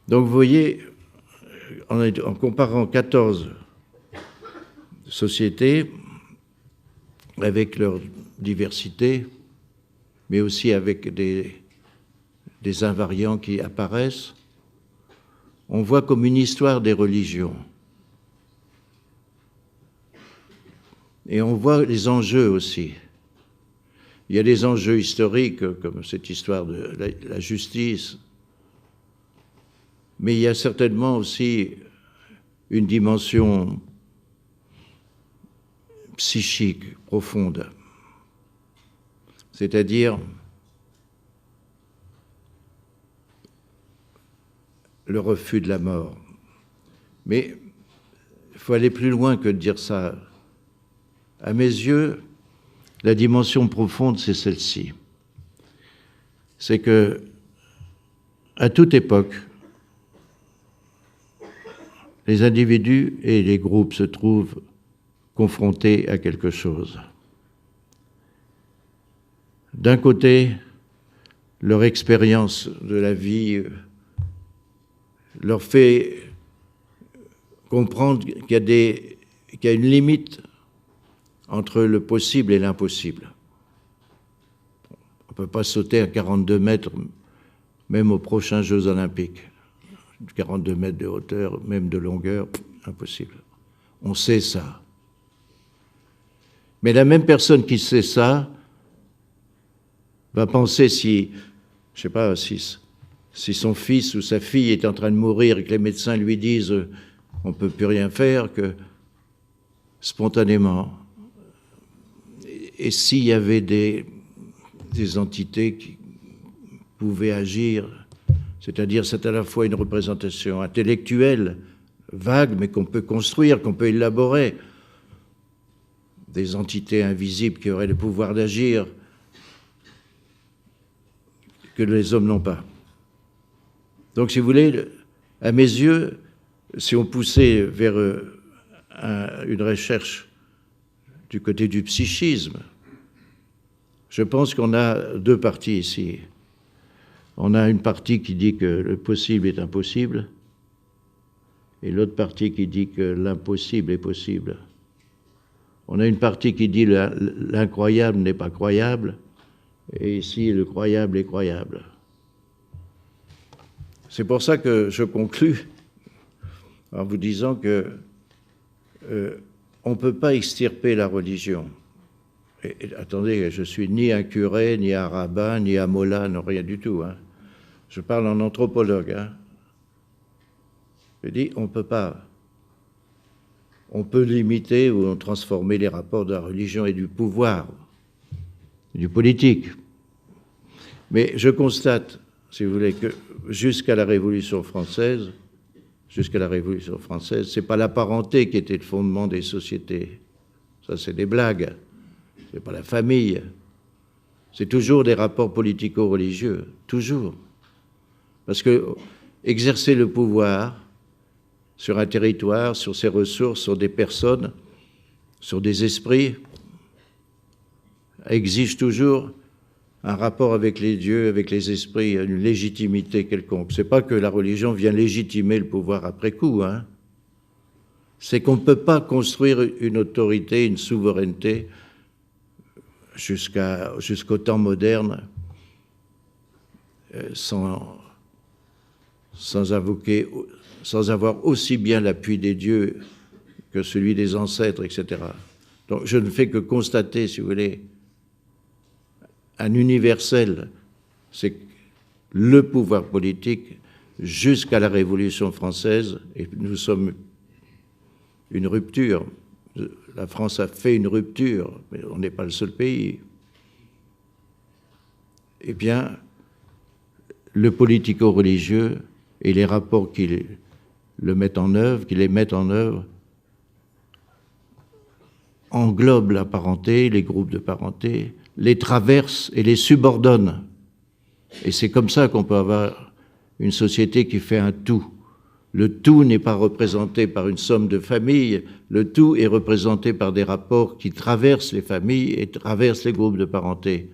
Donc vous voyez, en comparant 14 sociétés, avec leur diversité, mais aussi avec des invariants qui apparaissent, on voit comme une histoire des religions. Et on voit les enjeux aussi. Il y a des enjeux historiques, comme cette histoire de la justice, mais il y a certainement aussi une dimension psychique profonde, c'est-à-dire le refus de la mort. Mais il faut aller plus loin que de dire ça. À mes yeux, la dimension profonde, c'est celle-ci. C'est que, à toute époque, les individus et les groupes se trouvent confrontés à quelque chose. D'un côté, leur expérience de la vie leur fait comprendre qu'il y a une limite entre le possible et l'impossible. On ne peut pas sauter à 42 mètres, même aux prochains Jeux olympiques. 42 mètres de hauteur, même de longueur, impossible. On sait ça. Mais la même personne qui sait ça va penser si, je sais pas, si son fils ou sa fille est en train de mourir et que les médecins lui disent on ne peut plus rien faire, que spontanément, et s'il y avait des entités qui pouvaient agir, c'est-à-dire c'est à la fois une représentation intellectuelle, vague, mais qu'on peut construire, qu'on peut élaborer, des entités invisibles qui auraient le pouvoir d'agir, que les hommes n'ont pas. Donc, si vous voulez, à mes yeux, si on poussait vers une recherche du côté du psychisme, je pense qu'on a deux parties ici. On a une partie qui dit que le possible est impossible, et l'autre partie qui dit que l'impossible est possible. On a une partie qui dit l'incroyable n'est pas croyable, et ici, le croyable est croyable. C'est pour ça que je conclus en vous disant que on ne peut pas extirper la religion. Et attendez, je suis ni un curé, ni un rabbin, ni un mollah, non, rien du tout. Hein. Je parle en anthropologue. Hein. Je dis, on ne peut pas. On peut limiter ou transformer les rapports de la religion et du pouvoir, du politique. Mais je constate, si vous voulez, que jusqu'à la Révolution française, c'est pas la parenté qui était le fondement des sociétés. Ça, c'est des blagues. C'est pas la famille. C'est toujours des rapports politico-religieux, toujours. Parce que exercer le pouvoir sur un territoire, sur ses ressources, sur des personnes, sur des esprits, exige toujours un rapport avec les dieux, avec les esprits, une légitimité quelconque. C'est pas que la religion vient légitimer le pouvoir après coup, hein. C'est qu'on ne peut pas construire une autorité, une souveraineté jusqu'au temps moderne sans avoir aussi bien l'appui des dieux que celui des ancêtres, etc. Donc je ne fais que constater, si vous voulez, un universel, c'est le pouvoir politique jusqu'à la Révolution française, et nous sommes une rupture. La France a fait une rupture, mais on n'est pas le seul pays. Eh bien, le politico-religieux et les rapports qui les mettent en œuvre, englobent la parenté, les groupes de parenté, les traversent et les subordonnent. Et c'est comme ça qu'on peut avoir une société qui fait un tout. Le tout n'est pas représenté par une somme de familles, le tout est représenté par des rapports qui traversent les familles et traversent les groupes de parenté.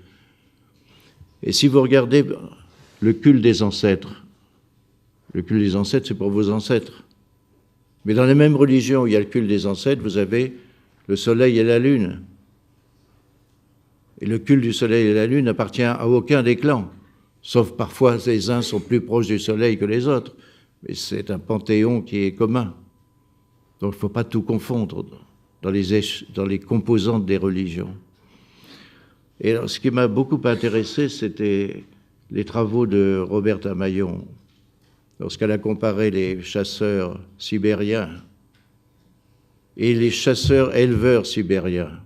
Et si vous regardez le culte des ancêtres, c'est pour vos ancêtres. Mais dans les mêmes religions où il y a le culte des ancêtres, vous avez le soleil et la lune. Et le culte du soleil et de la lune n'appartient à aucun des clans, sauf parfois les uns sont plus proches du soleil que les autres, mais c'est un panthéon qui est commun. Donc il ne faut pas tout confondre dans les composantes des religions. Et alors, ce qui m'a beaucoup intéressé, c'était les travaux de Roberta Maillon, lorsqu'elle a comparé les chasseurs sibériens et les chasseurs-éleveurs sibériens.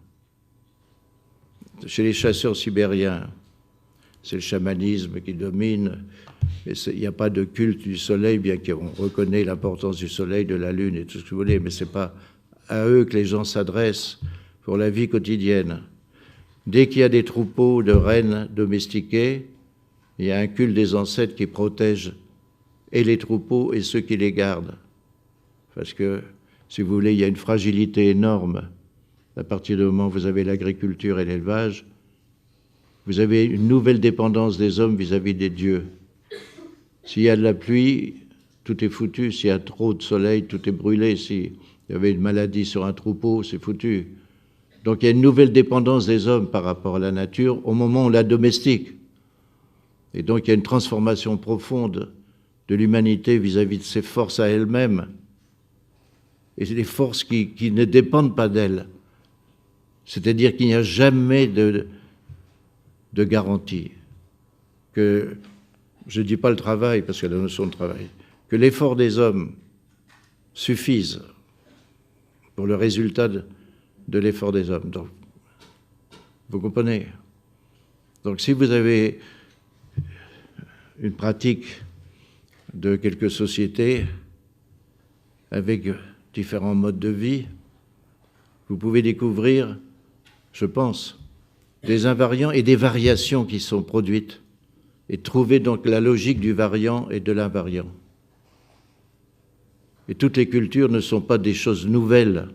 Chez les chasseurs sibériens, c'est le chamanisme qui domine, mais il n'y a pas de culte du soleil, bien qu'on reconnaît l'importance du soleil, de la lune et tout ce que vous voulez, mais ce n'est pas à eux que les gens s'adressent pour la vie quotidienne. Dès qu'il y a des troupeaux de rennes domestiqués, il y a un culte des ancêtres qui protège et les troupeaux et ceux qui les gardent. Parce que, si vous voulez, il y a une fragilité énorme. À partir du moment où vous avez l'agriculture et l'élevage, vous avez une nouvelle dépendance des hommes vis-à-vis des dieux. S'il y a de la pluie, tout est foutu. S'il y a trop de soleil, tout est brûlé. S'il y avait une maladie sur un troupeau, c'est foutu. Donc il y a une nouvelle dépendance des hommes par rapport à la nature au moment où on la domestique. Et donc il y a une transformation profonde de l'humanité vis-à-vis de ses forces à elle-même. Et c'est des forces qui ne dépendent pas d'elle. C'est-à-dire qu'il n'y a jamais de garantie. Que, je ne dis pas le travail, parce qu'il y a la notion de travail, que l'effort des hommes suffise pour le résultat de l'effort des hommes. Donc, vous comprenez? Donc si vous avez une pratique de quelques sociétés avec différents modes de vie, vous pouvez découvrir, je pense, des invariants et des variations qui sont produites et trouver donc la logique du variant et de l'invariant. Et toutes les cultures ne sont pas des choses nouvelles.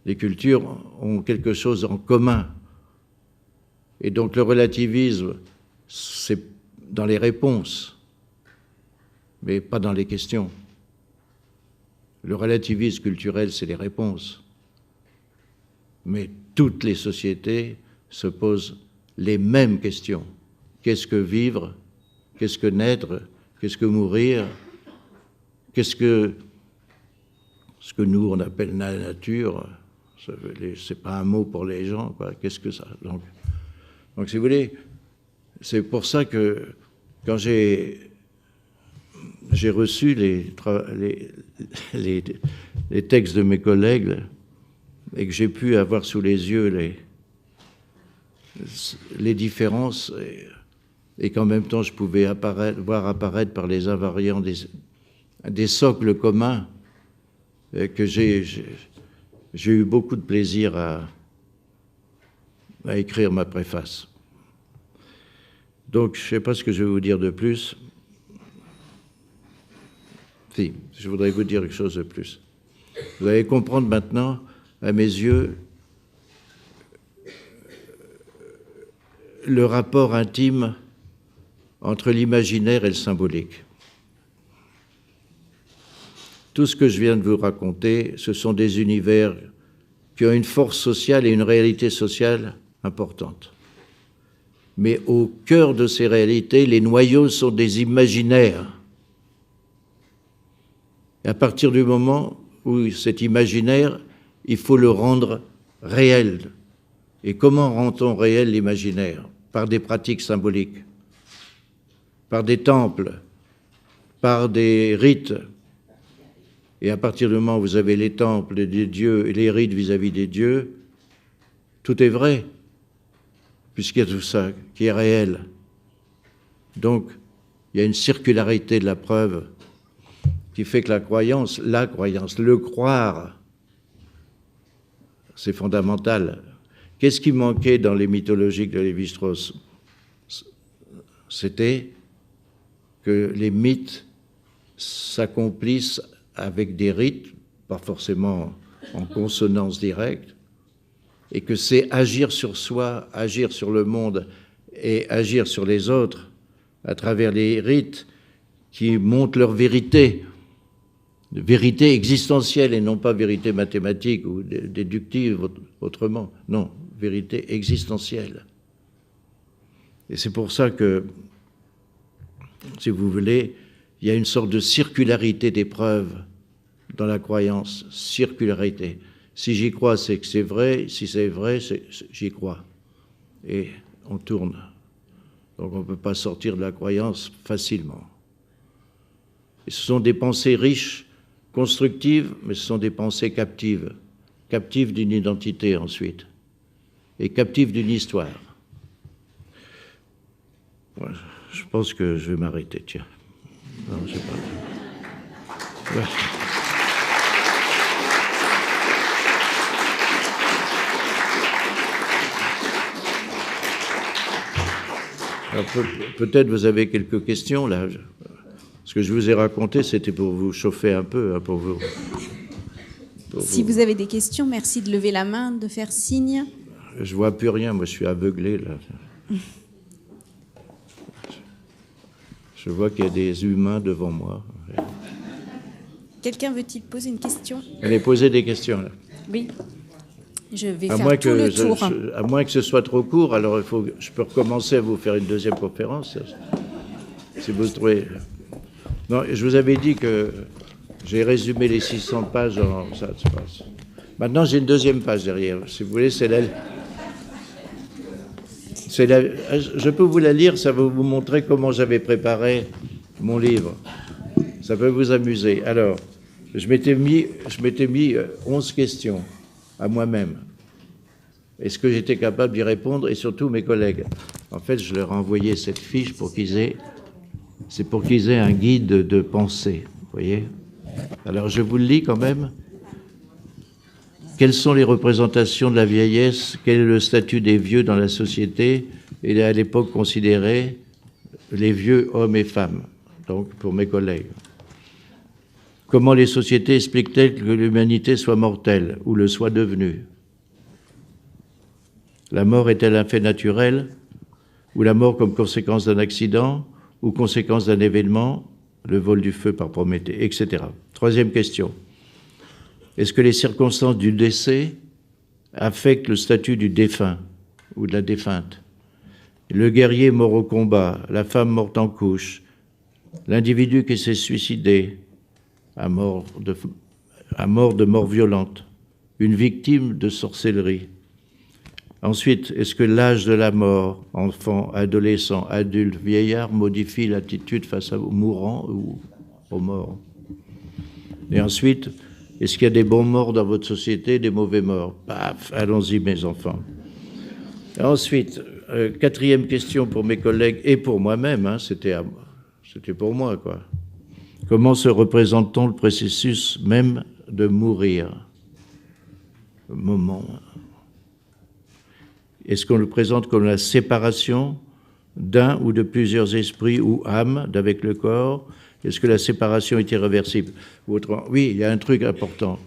Les cultures ont quelque chose en commun. Et donc le relativisme, c'est dans les réponses, mais pas dans les questions. Le relativisme culturel, c'est les réponses. Mais toutes les sociétés se posent les mêmes questions. Qu'est-ce que vivre? Qu'est-ce que naître? Qu'est-ce que mourir? Qu'est-ce que ce que nous, on appelle la nature? C'est pas un mot pour les gens, quoi. Qu'est-ce que ça? Donc, si vous voulez, c'est pour ça que quand j'ai reçu les textes de mes collègues et que j'ai pu avoir sous les yeux les différences et qu'en même temps je pouvais voir apparaître par les invariants des socles communs, que j'ai eu beaucoup de plaisir à écrire ma préface. Donc, je ne sais pas ce que je vais vous dire de plus. Si, je voudrais vous dire quelque chose de plus. Vous allez comprendre maintenant, à mes yeux, le rapport intime entre l'imaginaire et le symbolique. Tout ce que je viens de vous raconter, ce sont des univers qui ont une force sociale et une réalité sociale importante. Mais au cœur de ces réalités, les noyaux sont des imaginaires. Et à partir du moment où cet imaginaire, il faut le rendre réel. Et comment rend-on réel l'imaginaire? Par des pratiques symboliques, par des temples, par des rites. Et à partir du moment où vous avez les temples des dieux et les rites vis-à-vis des dieux, tout est vrai, puisqu'il y a tout ça qui est réel. Donc, il y a une circularité de la preuve qui fait que la croyance, le croire, c'est fondamental. Qu'est-ce qui manquait dans les mythologiques de Lévi-Strauss? C'était que les mythes s'accomplissent avec des rites, pas forcément en consonance directe, et que c'est agir sur soi, agir sur le monde et agir sur les autres à travers les rites qui montrent leur vérité existentielle et non pas vérité mathématique ou déductive autrement. Non, vérité existentielle. Et c'est pour ça que, si vous voulez, il y a une sorte de circularité des preuves dans la croyance, circularité. Si j'y crois, c'est que c'est vrai. Si c'est vrai, j'y crois. Et on tourne. Donc on ne peut pas sortir de la croyance facilement. Et ce sont des pensées riches, constructives, mais ce sont des pensées captives. Captives d'une identité ensuite. Et captives d'une histoire. Voilà. Je pense que je vais m'arrêter, tiens. Non, je sais pas. Ouais. Peut-être vous avez quelques questions là. Ce que je vous ai raconté, c'était pour vous chauffer un peu, pour vous. Si vous avez des questions, merci de lever la main, de faire signe. Je vois plus rien, moi je suis aveuglé là. Je vois qu'il y a des humains devant moi. Quelqu'un veut-il poser une question? Allez, posez des questions là. Oui. Je vais faire tout le tour. À moins que ce soit trop court, alors je peux recommencer à vous faire une deuxième conférence, si vous le trouvez. Non, je vous avais dit que j'ai résumé les 600 pages en ça se passe. Maintenant, j'ai une deuxième page derrière. Si vous voulez, c'est je peux vous la lire, ça va vous montrer comment j'avais préparé mon livre. Ça peut vous amuser. Alors, je m'étais mis 11 questions à moi-même. Est-ce que j'étais capable d'y répondre, et surtout mes collègues? En fait, je leur ai envoyé cette fiche pour qu'ils aient un guide de pensée, vous voyez? Alors, je vous le lis quand même. Quelles sont les représentations de la vieillesse? Quel est le statut des vieux dans la société? Et à l'époque considérée, les vieux hommes et femmes, donc pour mes collègues. Comment les sociétés expliquent-elles que l'humanité soit mortelle ou le soit devenue? La mort est-elle un fait naturel? Ou la mort comme conséquence d'un accident ou conséquence d'un événement, le vol du feu par Prométhée, etc. Troisième question. Est-ce que les circonstances du décès affectent le statut du défunt ou de la défunte? Le guerrier mort au combat, la femme morte en couche, l'individu qui s'est suicidé à mort de mort violente, une victime de sorcellerie. Ensuite, est-ce que l'âge de la mort, enfant, adolescent, adulte, vieillard, modifie l'attitude face aux mourants ou aux morts? Et ensuite, est-ce qu'il y a des bons morts dans votre société, des mauvais morts? Paf, allons-y mes enfants. Et ensuite, quatrième question pour mes collègues et pour moi-même, hein, c'était pour moi, quoi. Comment se représente-t-on le processus même de mourir? Le moment. Est-ce qu'on le présente comme la séparation d'un ou de plusieurs esprits ou âmes d'avec le corps? Est-ce que la séparation est irréversible? Oui, il y a un truc important.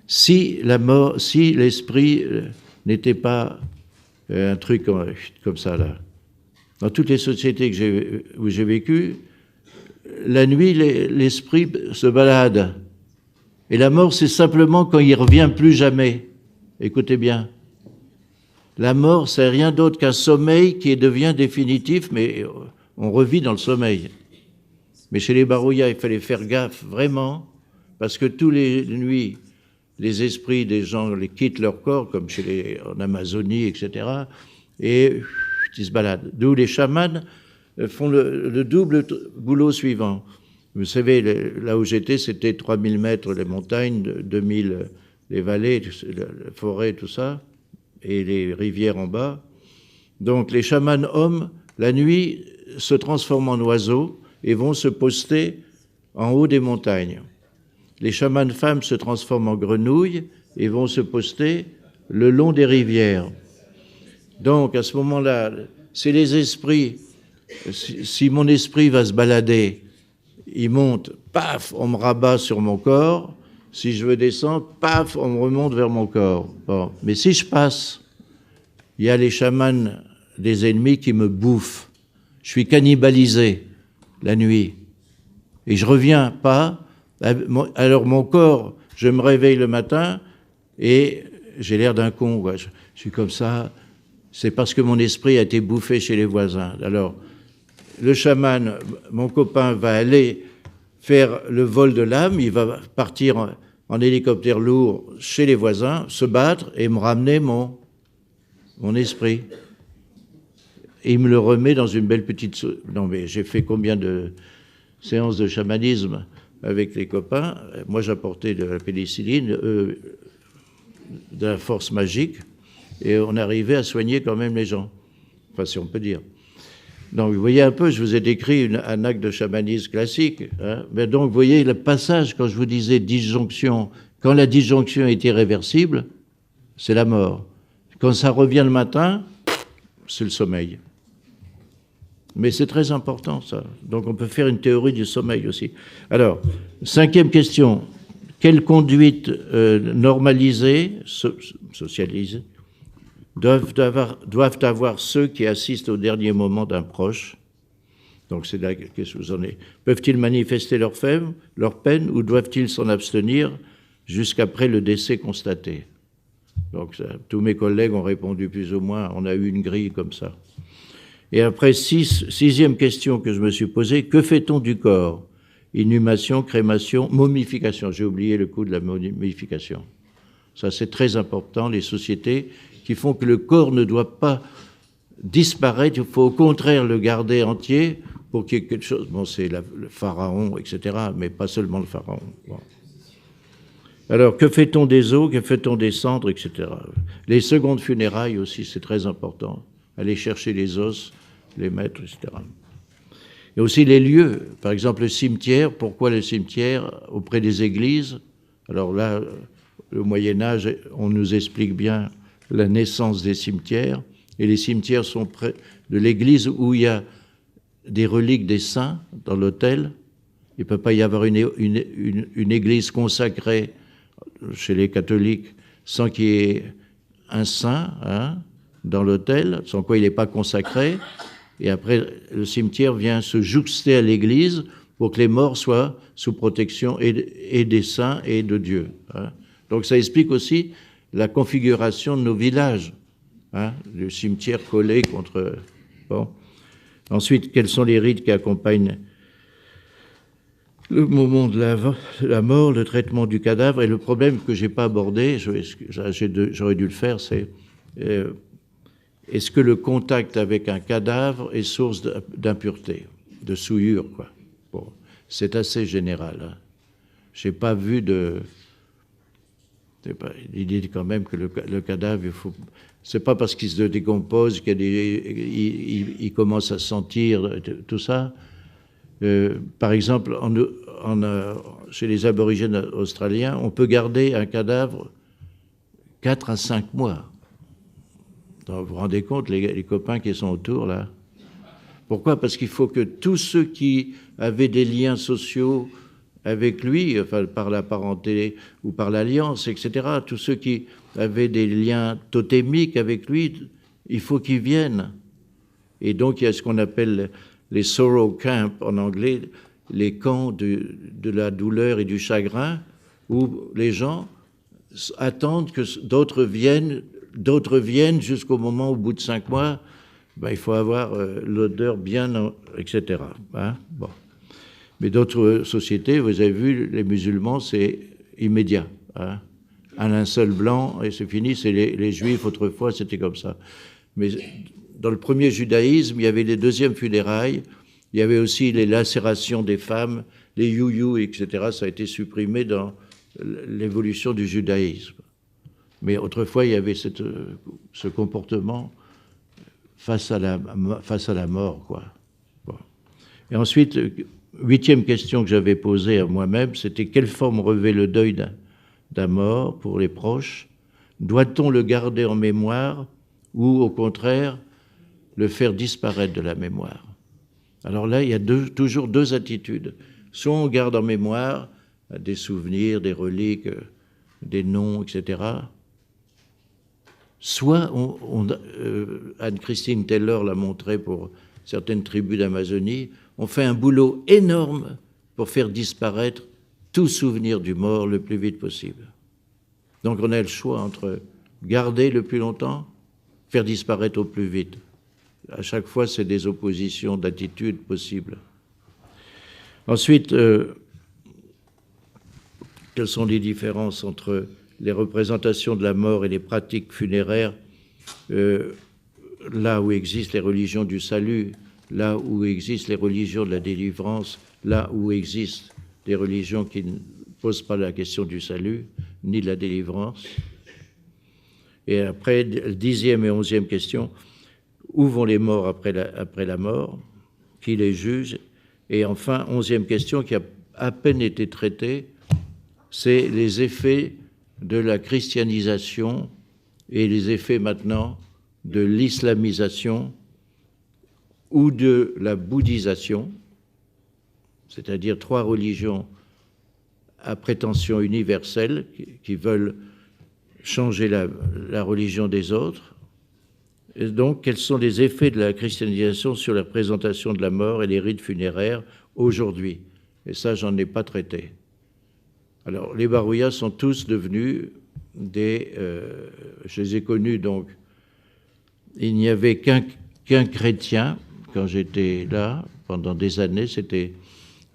Si l'esprit n'était pas un truc comme ça, là, dans toutes les sociétés où j'ai vécu, la nuit, l'esprit se balade. Et la mort, c'est simplement quand il ne revient plus jamais. Écoutez bien. La mort, c'est rien d'autre qu'un sommeil qui devient définitif, mais on revit dans le sommeil. Mais chez les Barouillas, il fallait faire gaffe, vraiment, parce que tous les nuits, les esprits des gens les quittent leur corps, comme en Amazonie, etc., et ils se baladent. D'où les chamans font le double boulot suivant. Vous savez, là où j'étais, c'était 3000 mètres les montagnes, 2000 les vallées, la forêt, tout ça, et les rivières en bas. Donc les chamans hommes, la nuit, se transforment en oiseaux et vont se poster en haut des montagnes. Les chamans femmes se transforment en grenouilles et vont se poster le long des rivières. Donc à ce moment-là, c'est les esprits. Si mon esprit va se balader, il monte, paf, on me rabat sur mon corps. Si je veux descendre, paf, on me remonte vers mon corps. Bon. Mais si je passe, il y a les chamans des ennemis qui me bouffent. Je suis cannibalisé la nuit. Et je reviens pas. Alors mon corps, je me réveille le matin et j'ai l'air d'un con. Quoi. Je suis comme ça. C'est parce que mon esprit a été bouffé chez les voisins. Alors, le chaman, mon copain, va aller faire le vol de l'âme. Il va partir en hélicoptère lourd chez les voisins, se battre et me ramener mon esprit. Et il me le remet dans une belle petite... Non, mais j'ai fait combien de séances de chamanisme avec les copains? Moi, j'apportais de la pénicilline, de la force magique, et on arrivait à soigner quand même les gens. Enfin, si on peut dire. Donc, vous voyez un peu, je vous ai décrit un acte de chamanisme classique. Hein, mais donc, vous voyez le passage, quand je vous disais disjonction, quand la disjonction est irréversible, c'est la mort. Quand ça revient le matin, c'est le sommeil. Mais c'est très important, ça. Donc, on peut faire une théorie du sommeil aussi. Alors, cinquième question. Quelle conduite normalisée, socialisée, doivent avoir ceux qui assistent au dernier moment d'un proche. Donc c'est là qu'est-ce que vous en êtes. Peuvent-ils manifester leur peine ou doivent-ils s'en abstenir jusqu'après le décès constaté? Donc ça, tous mes collègues ont répondu plus ou moins, on a eu une grille comme ça. Et après, sixième question que je me suis posée, que fait-on du corps? Inhumation, crémation, momification. J'ai oublié le coup de la momification. Ça, c'est très important, les sociétés qui font que le corps ne doit pas disparaître, il faut au contraire le garder entier pour qu'il y ait quelque chose. Bon, c'est le pharaon, etc., mais pas seulement le pharaon. Bon. Alors, que fait-on des os, que fait-on des cendres, etc. Les secondes funérailles aussi, c'est très important. Aller chercher les os, les mettre, etc. Et aussi les lieux, par exemple le cimetière. Pourquoi le cimetière auprès des églises? Alors là, le Moyen-Âge, on nous explique bien la naissance des cimetières, et les cimetières sont près de l'église où il y a des reliques des saints dans l'autel. Il ne peut pas y avoir une église consacrée chez les catholiques sans qu'il y ait un saint dans l'autel, sans quoi il n'est pas consacré. Et après, le cimetière vient se jouxter à l'église pour que les morts soient sous protection et des saints et de Dieu. Donc ça explique aussi la configuration de nos villages, le cimetière collé contre... Bon. Ensuite, quels sont les rites qui accompagnent le moment de la mort, le traitement du cadavre? Et le problème que je n'ai pas abordé, j'aurais dû le faire, c'est est-ce que le contact avec un cadavre est source d'impureté, de souillure, quoi. Bon, c'est assez général. Je n'ai pas vu de... Il dit quand même que le cadavre, il faut... C'est pas parce qu'il se décompose qu'il commence à sentir tout ça. Par exemple, chez les aborigènes australiens, on peut garder un cadavre 4 à 5 mois. Donc, vous vous rendez compte, les copains qui sont autour, là? Pourquoi? Parce qu'il faut que tous ceux qui avaient des liens sociaux avec lui, enfin, par la parenté ou par l'alliance, etc., tous ceux qui avaient des liens totémiques avec lui, il faut qu'ils viennent. Et donc, il y a ce qu'on appelle les sorrow camps en anglais, les camps de la douleur et du chagrin, où les gens attendent que d'autres viennent jusqu'au moment, au bout de 5 mois, il faut avoir l'odeur bien, etc. Bon. Mais d'autres sociétés, vous avez vu, les musulmans, c'est immédiat. Un linceul blanc et c'est fini. C'est les juifs, autrefois, c'était comme ça. Mais dans le premier judaïsme, il y avait les deuxièmes funérailles, il y avait aussi les lacérations des femmes, les you-you, etc. Ça a été supprimé dans l'évolution du judaïsme. Mais autrefois, il y avait ce comportement face à la mort, quoi. Bon. Et ensuite, 8e question que j'avais posée à moi-même, c'était quelle forme revêt le deuil d'un mort pour les proches? Doit-on le garder en mémoire ou, au contraire, le faire disparaître de la mémoire? Alors là, il y a toujours deux attitudes. Soit on garde en mémoire des souvenirs, des reliques, des noms, etc. Soit, Anne-Christine Taylor l'a montré pour certaines tribus d'Amazonie, on fait un boulot énorme pour faire disparaître tout souvenir du mort le plus vite possible. Donc on a le choix entre garder le plus longtemps, faire disparaître au plus vite. À chaque fois, c'est des oppositions d'attitudes possibles. Ensuite, quelles sont les différences entre les représentations de la mort et les pratiques funéraires, là où existent les religions du salut, là où existent les religions de la délivrance, là où existent des religions qui ne posent pas la question du salut, ni de la délivrance. Et après, 10e et 11e question, où vont les morts après la mort? Qui les juge? Et enfin, 11e question qui a à peine été traitée, c'est les effets de la christianisation et les effets maintenant de l'islamisation ou de la bouddhisation, c'est-à-dire 3 religions à prétention universelle qui veulent changer la religion des autres. Et donc, quels sont les effets de la christianisation sur la représentation de la mort et les rites funéraires aujourd'hui? Et ça, j'en ai pas traité. Alors, les Barouillas sont tous devenus je les ai connus, donc, il n'y avait qu'un chrétien, quand j'étais là, pendant des années, c'était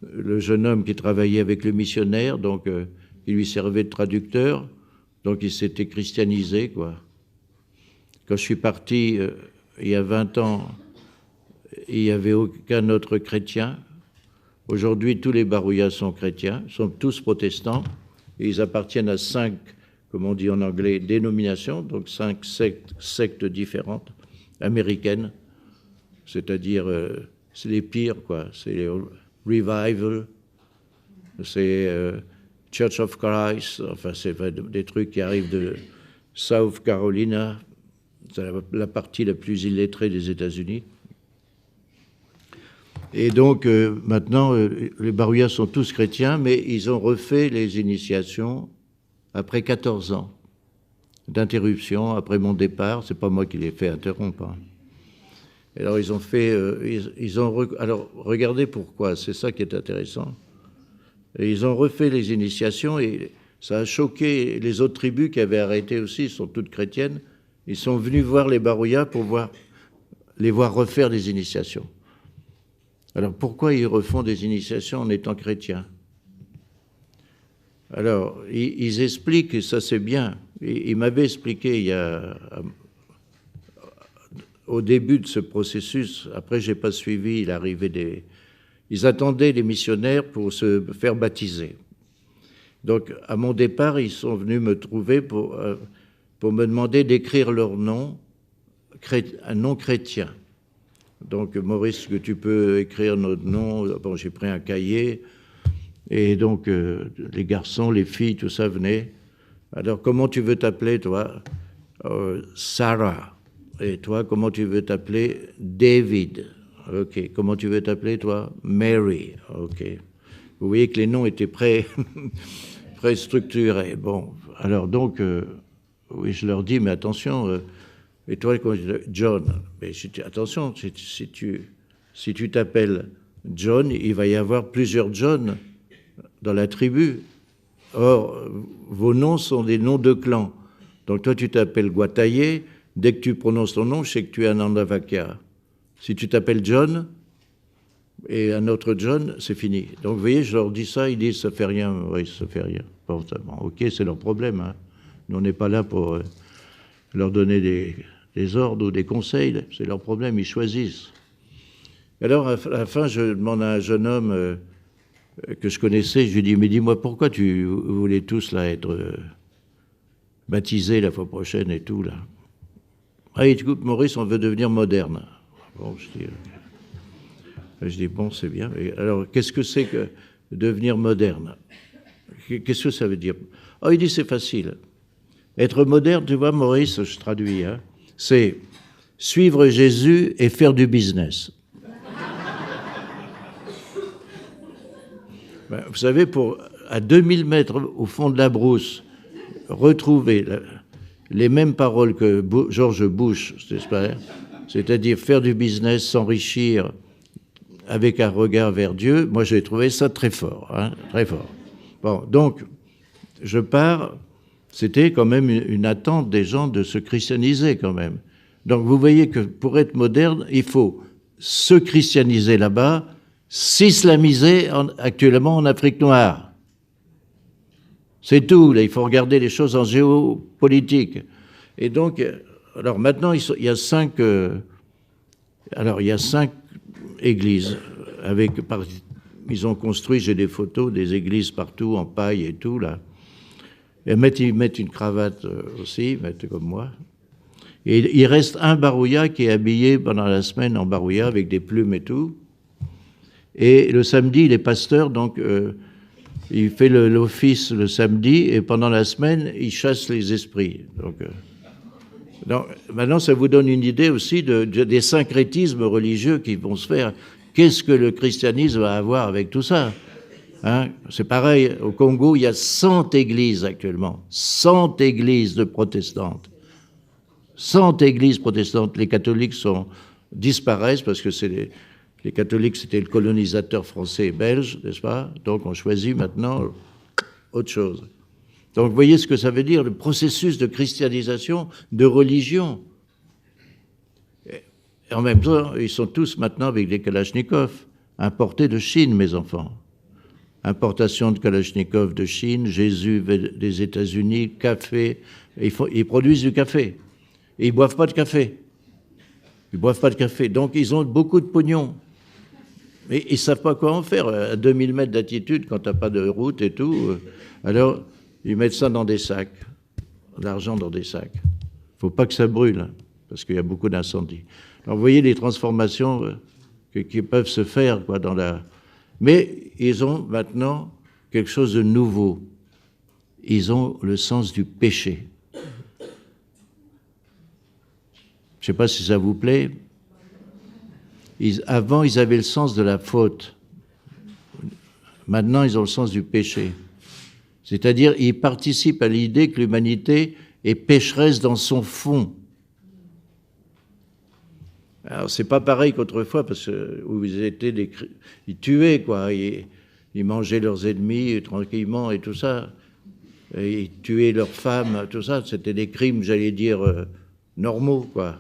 le jeune homme qui travaillait avec le missionnaire, donc, qui lui servait de traducteur, donc il s'était christianisé, quoi. Quand je suis parti, il y a 20 ans, il n'y avait aucun autre chrétien. Aujourd'hui, tous les Barouillas sont chrétiens, sont tous protestants, et ils appartiennent à 5, comme on dit en anglais, dénominations, donc 5 sectes différentes, américaines, c'est-à-dire, c'est les pires, quoi. C'est les Revival, c'est Church of Christ, enfin, c'est des trucs qui arrivent de South Carolina, c'est la partie la plus illettrée des États-Unis. Et donc, maintenant, les Barouillas sont tous chrétiens, mais ils ont refait les initiations après 14 ans d'interruption, après mon départ. C'est pas moi qui les fait interrompre. Hein. Alors, ils ont fait... alors, regardez pourquoi, c'est ça qui est intéressant. Et ils ont refait les initiations et ça a choqué les autres tribus qui avaient arrêté aussi, ils sont toutes chrétiennes. Ils sont venus voir les Barouillas pour les voir refaire les initiations. Alors, pourquoi ils refont des initiations en étant chrétiens? Alors, ils expliquent, et ça c'est bien, ils m'avaient expliqué au début de ce processus, après j'ai pas suivi, ils attendaient les missionnaires pour se faire baptiser. Donc, à mon départ, ils sont venus me trouver pour me demander d'écrire leur nom, un nom chrétien. Donc, Maurice, que tu peux écrire notre nom? Bon, j'ai pris un cahier, et donc, les garçons, les filles, tout ça venait. Alors, comment tu veux t'appeler, toi? Sarah. Et toi, comment tu veux t'appeler? David. OK. Comment tu veux t'appeler, toi? Mary. OK. Vous voyez que les noms étaient préstructurés. Bon, alors donc, oui, je leur dis, mais attention, et toi, John, mais attention, si tu t'appelles John, il va y avoir plusieurs John dans la tribu. Or, vos noms sont des noms de clans. Donc toi, tu t'appelles Guataillé, dès que tu prononces ton nom, je sais que tu es un Andavakia. Si tu t'appelles John, et un autre John, c'est fini. Donc vous voyez, je leur dis ça, ils disent ça fait rien, oui, ça fait rien. Bon, ok, c'est leur problème. Hein. Nous, on n'est pas là pour leur donner des ordres ou des conseils, c'est leur problème, ils choisissent. Alors, à la fin, je demande à un jeune homme que je connaissais, je lui dis, mais dis-moi, pourquoi vous voulez tous là être baptisés la fois prochaine et tout, là? Ah, écoute, Maurice, on veut devenir moderne. Bon, je dis, bon, c'est bien. Et alors, qu'est-ce que c'est que devenir moderne? Qu'est-ce que ça veut dire? Oh, il dit, c'est facile. Être moderne, tu vois, Maurice, je traduis, hein, c'est suivre Jésus et faire du business. Ben, vous savez, à 2000 mètres au fond de la brousse, retrouver les mêmes paroles que George Bush, j'espère, c'est-à-dire faire du business, s'enrichir avec un regard vers Dieu, moi j'ai trouvé ça très fort, hein, très fort. Bon, donc, je pars, c'était quand même une attente des gens de se christianiser quand même. Donc vous voyez que pour être moderne, il faut se christianiser là-bas, s'islamiser actuellement en Afrique noire. C'est tout, là, il faut regarder les choses en géopolitique. Et donc, alors maintenant, il y a 5 églises. Ils ont construit, j'ai des photos, des églises partout, en paille et tout, là. Et ils mettent une cravate aussi, ils mettent comme moi. Et il reste un Barouilla qui est habillé pendant la semaine en Barouilla avec des plumes et tout. Et le samedi, il est pasteur, donc il fait l'office le samedi, et pendant la semaine, il chasse les esprits. Donc, maintenant, ça vous donne une idée aussi des syncrétismes religieux qui vont se faire. Qu'est-ce que le christianisme va avoir avec tout ça? Hein? C'est pareil, au Congo, il y a 100 églises actuellement, 100 églises de protestantes. 100 églises protestantes. Les catholiques disparaissent parce que les catholiques, c'était le colonisateur français et belge, n'est-ce pas? Donc on choisit maintenant autre chose. Donc vous voyez ce que ça veut dire, le processus de christianisation de religion. Et en même temps, ils sont tous maintenant avec des kalachnikovs, importés de Chine, mes enfants. Importation de kalachnikovs de Chine, Jésus des États-Unis, café. Ils produisent du café. Et ils ne boivent pas de café. Ils ne boivent pas de café. Donc ils ont beaucoup de pognon. Mais ils ne savent pas quoi en faire. À 2000 mètres d'altitude, quand tu n'as pas de route et tout, alors ils mettent ça dans des sacs. L'argent dans des sacs. Il ne faut pas que ça brûle, hein, parce qu'il y a beaucoup d'incendies. Alors vous voyez les transformations qui peuvent se faire, quoi, dans la... Mais ils ont maintenant quelque chose de nouveau. Ils ont le sens du péché. Je ne sais pas si ça vous plaît. Avant, ils avaient le sens de la faute. Maintenant, ils ont le sens du péché. C'est-à-dire, ils participent à l'idée que l'humanité est pécheresse dans son fond. Alors, c'est pas pareil qu'autrefois, parce que où ils tuaient, quoi. Ils mangeaient leurs ennemis tranquillement et tout ça. Et ils tuaient leurs femmes, tout ça. C'était des crimes, j'allais dire, normaux, quoi.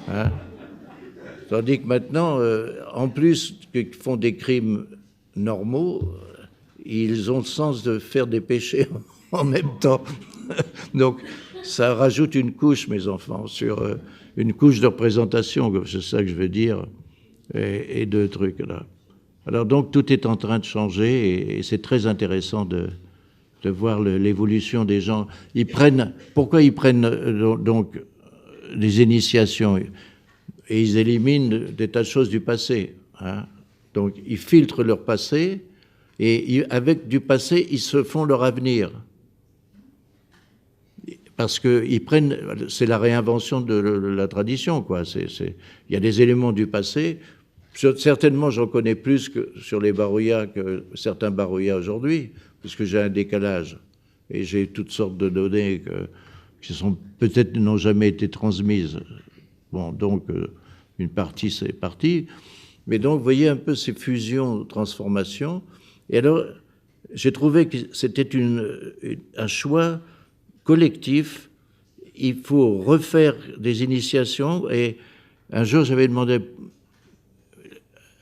Hein? Tandis que maintenant, en plus qu'ils font des crimes normaux, ils ont le sens de faire des péchés en même temps. Donc, ça rajoute une couche, mes enfants, sur une couche de représentation, c'est ça que je veux dire, et de trucs là. Alors donc, tout est en train de changer, et c'est très intéressant de voir l'évolution des gens. Pourquoi ils prennent donc des initiations? Et ils éliminent des tas de choses du passé. Hein. Donc, ils filtrent leur passé, et avec du passé, ils se font leur avenir. Parce que c'est la réinvention de la tradition, quoi. Il y a des éléments du passé. Certainement, j'en connais plus que sur les barouillas que certains barouillas aujourd'hui, parce que j'ai un décalage. Et j'ai toutes sortes de données qui peut-être n'ont jamais été transmises. Bon, donc, une partie, c'est parti. Mais donc, vous voyez un peu ces fusions, transformations. Et alors, j'ai trouvé que c'était un choix collectif. Il faut refaire des initiations. Et un jour, j'avais demandé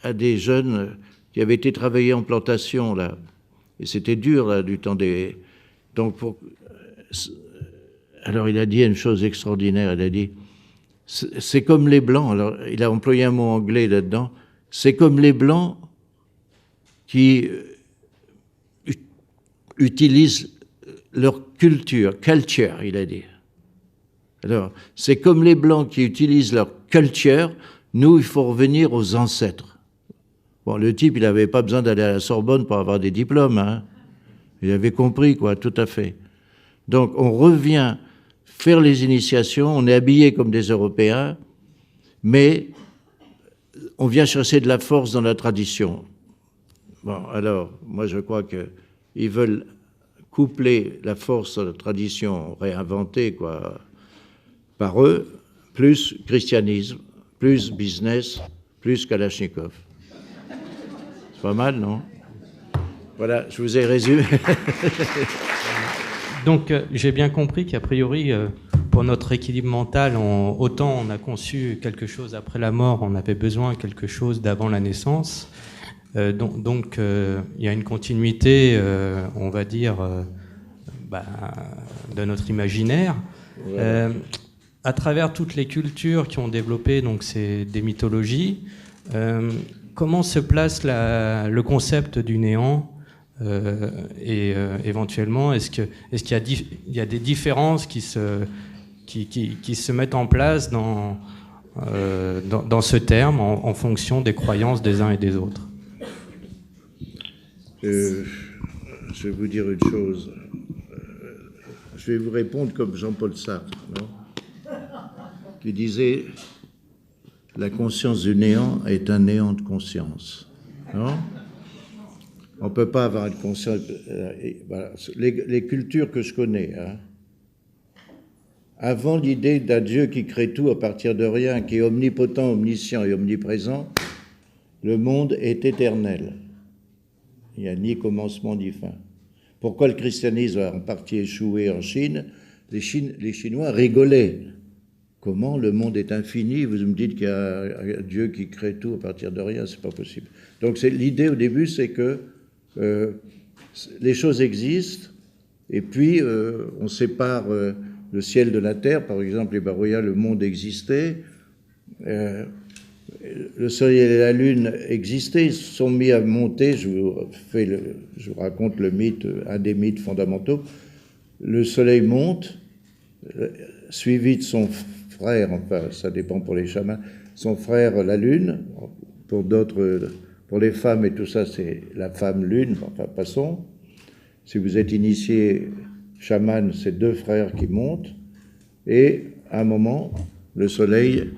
à des jeunes qui avaient été travailler en plantation, là. Et c'était dur, là, du temps des... Donc, alors, il a dit une chose extraordinaire. Il a dit... C'est comme les Blancs, alors il a employé un mot anglais là-dedans, c'est comme les Blancs qui utilisent leur culture, il a dit. Alors, c'est comme les Blancs qui utilisent leur culture, nous, il faut revenir aux ancêtres. Bon, le type, il n'avait pas besoin d'aller à la Sorbonne pour avoir des diplômes, hein. Il avait compris, quoi, tout à fait. Donc, on revient faire les initiations, on est habillés comme des Européens, mais on vient chercher de la force dans la tradition. Bon, alors, moi je crois qu'ils veulent coupler la force de la tradition réinventée, quoi, par eux, plus christianisme, plus business, plus Kalachnikov. C'est pas mal, non? Voilà, je vous ai résumé. Donc, j'ai bien compris qu'a priori, pour notre équilibre mental, autant on a conçu quelque chose après la mort, on avait besoin de quelque chose d'avant la naissance. Donc, il y a une continuité, on va dire, de notre imaginaire. Ouais. À travers toutes les cultures qui ont développé donc, des mythologies, comment se place le concept du néant ? Et éventuellement, est-ce qu'il y a des différences qui se mettent en place dans ce terme en fonction des croyances des uns et des autres? Je vais vous dire une chose. Je vais vous répondre comme Jean-Paul Sartre, non, qui disait « La conscience du néant est un néant de conscience. » Non ? On ne peut pas avoir une conscience... Voilà. Les cultures que je connais, hein, avant l'idée d'un Dieu qui crée tout à partir de rien, qui est omnipotent, omniscient et omniprésent, le monde est éternel. Il n'y a ni commencement ni fin. Pourquoi le christianisme a en partie échoué en Chine? Les Chinois rigolaient. Comment le monde est infini? Vous me dites qu'il y a un Dieu qui crée tout à partir de rien, c'est pas possible. Donc l'idée au début, c'est que les choses existent, et puis on sépare le ciel de la terre. Par exemple, les Barouillas, le monde existait, le soleil et la lune existaient, ils se sont mis à monter. Je vous raconte le mythe, un des mythes fondamentaux. Le soleil monte, suivi de son frère, enfin ça dépend pour les chamans, son frère la lune, pour d'autres, pour les femmes et tout ça c'est la femme lune, enfin passons. Si vous êtes initié chaman, c'est deux frères qui montent, et à un moment, le soleil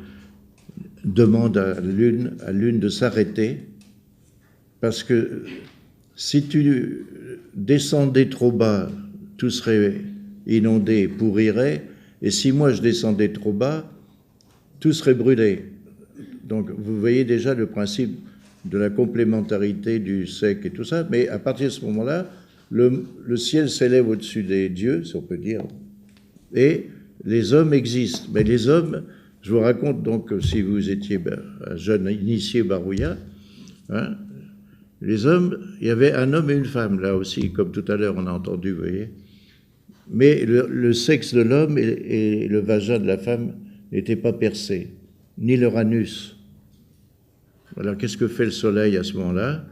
demande à lune de s'arrêter, parce que si tu descendais trop bas, tout serait inondé, pourrirait, et si moi je descendais trop bas, tout serait brûlé. Donc vous voyez déjà le principe de la complémentarité du sec et tout ça, mais à partir de ce moment-là, le ciel s'élève au-dessus des dieux, si on peut dire, et les hommes existent. Mais les hommes, je vous raconte donc, si vous étiez un jeune initié Barouilla, hein, les hommes, il y avait un homme et une femme, là aussi, comme tout à l'heure on a entendu, vous voyez. Mais le sexe de l'homme et le vagin de la femme n'étaient pas percés, ni leur anus. Alors qu'est-ce que fait le soleil à ce moment-là?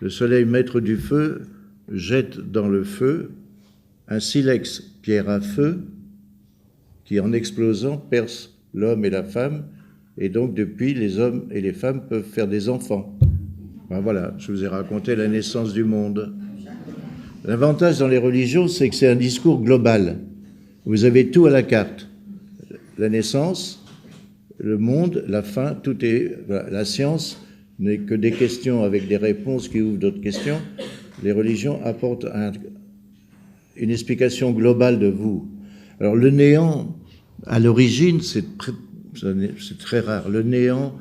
Le soleil, maître du feu, jette dans le feu un silex, pierre à feu, qui en explosant perce l'homme et la femme, et donc depuis les hommes et les femmes peuvent faire des enfants. Ben voilà, je vous ai raconté la naissance du monde. L'avantage dans les religions, c'est que c'est un discours global. Vous avez tout à la carte. La naissance, le monde, la fin, tout est... Voilà, la science n'est que des questions avec des réponses qui ouvrent d'autres questions. Les religions apportent une explication globale de vous. Alors le néant, à l'origine, c'est très rare. Le néant,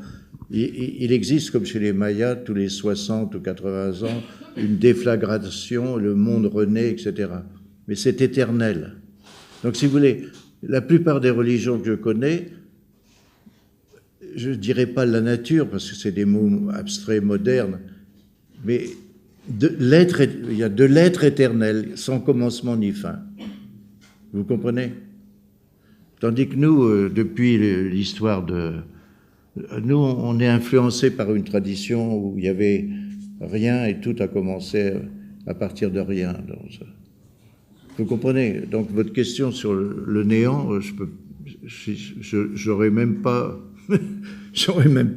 il existe comme chez les Mayas, tous les 60 ou 80 ans, une déflagration, le monde renaît, etc. Mais c'est éternel. Donc si vous voulez, la plupart des religions que je connais, je ne dirais pas la nature, parce que c'est des mots abstraits, modernes, mais il y a de l'être éternel, sans commencement ni fin. Vous comprenez? Tandis que nous, depuis l'histoire de... Nous, on est influencés par une tradition où il y avait rien et tout a commencé à partir de rien. Donc, vous comprenez? Donc votre question sur le néant, j'aurais même pas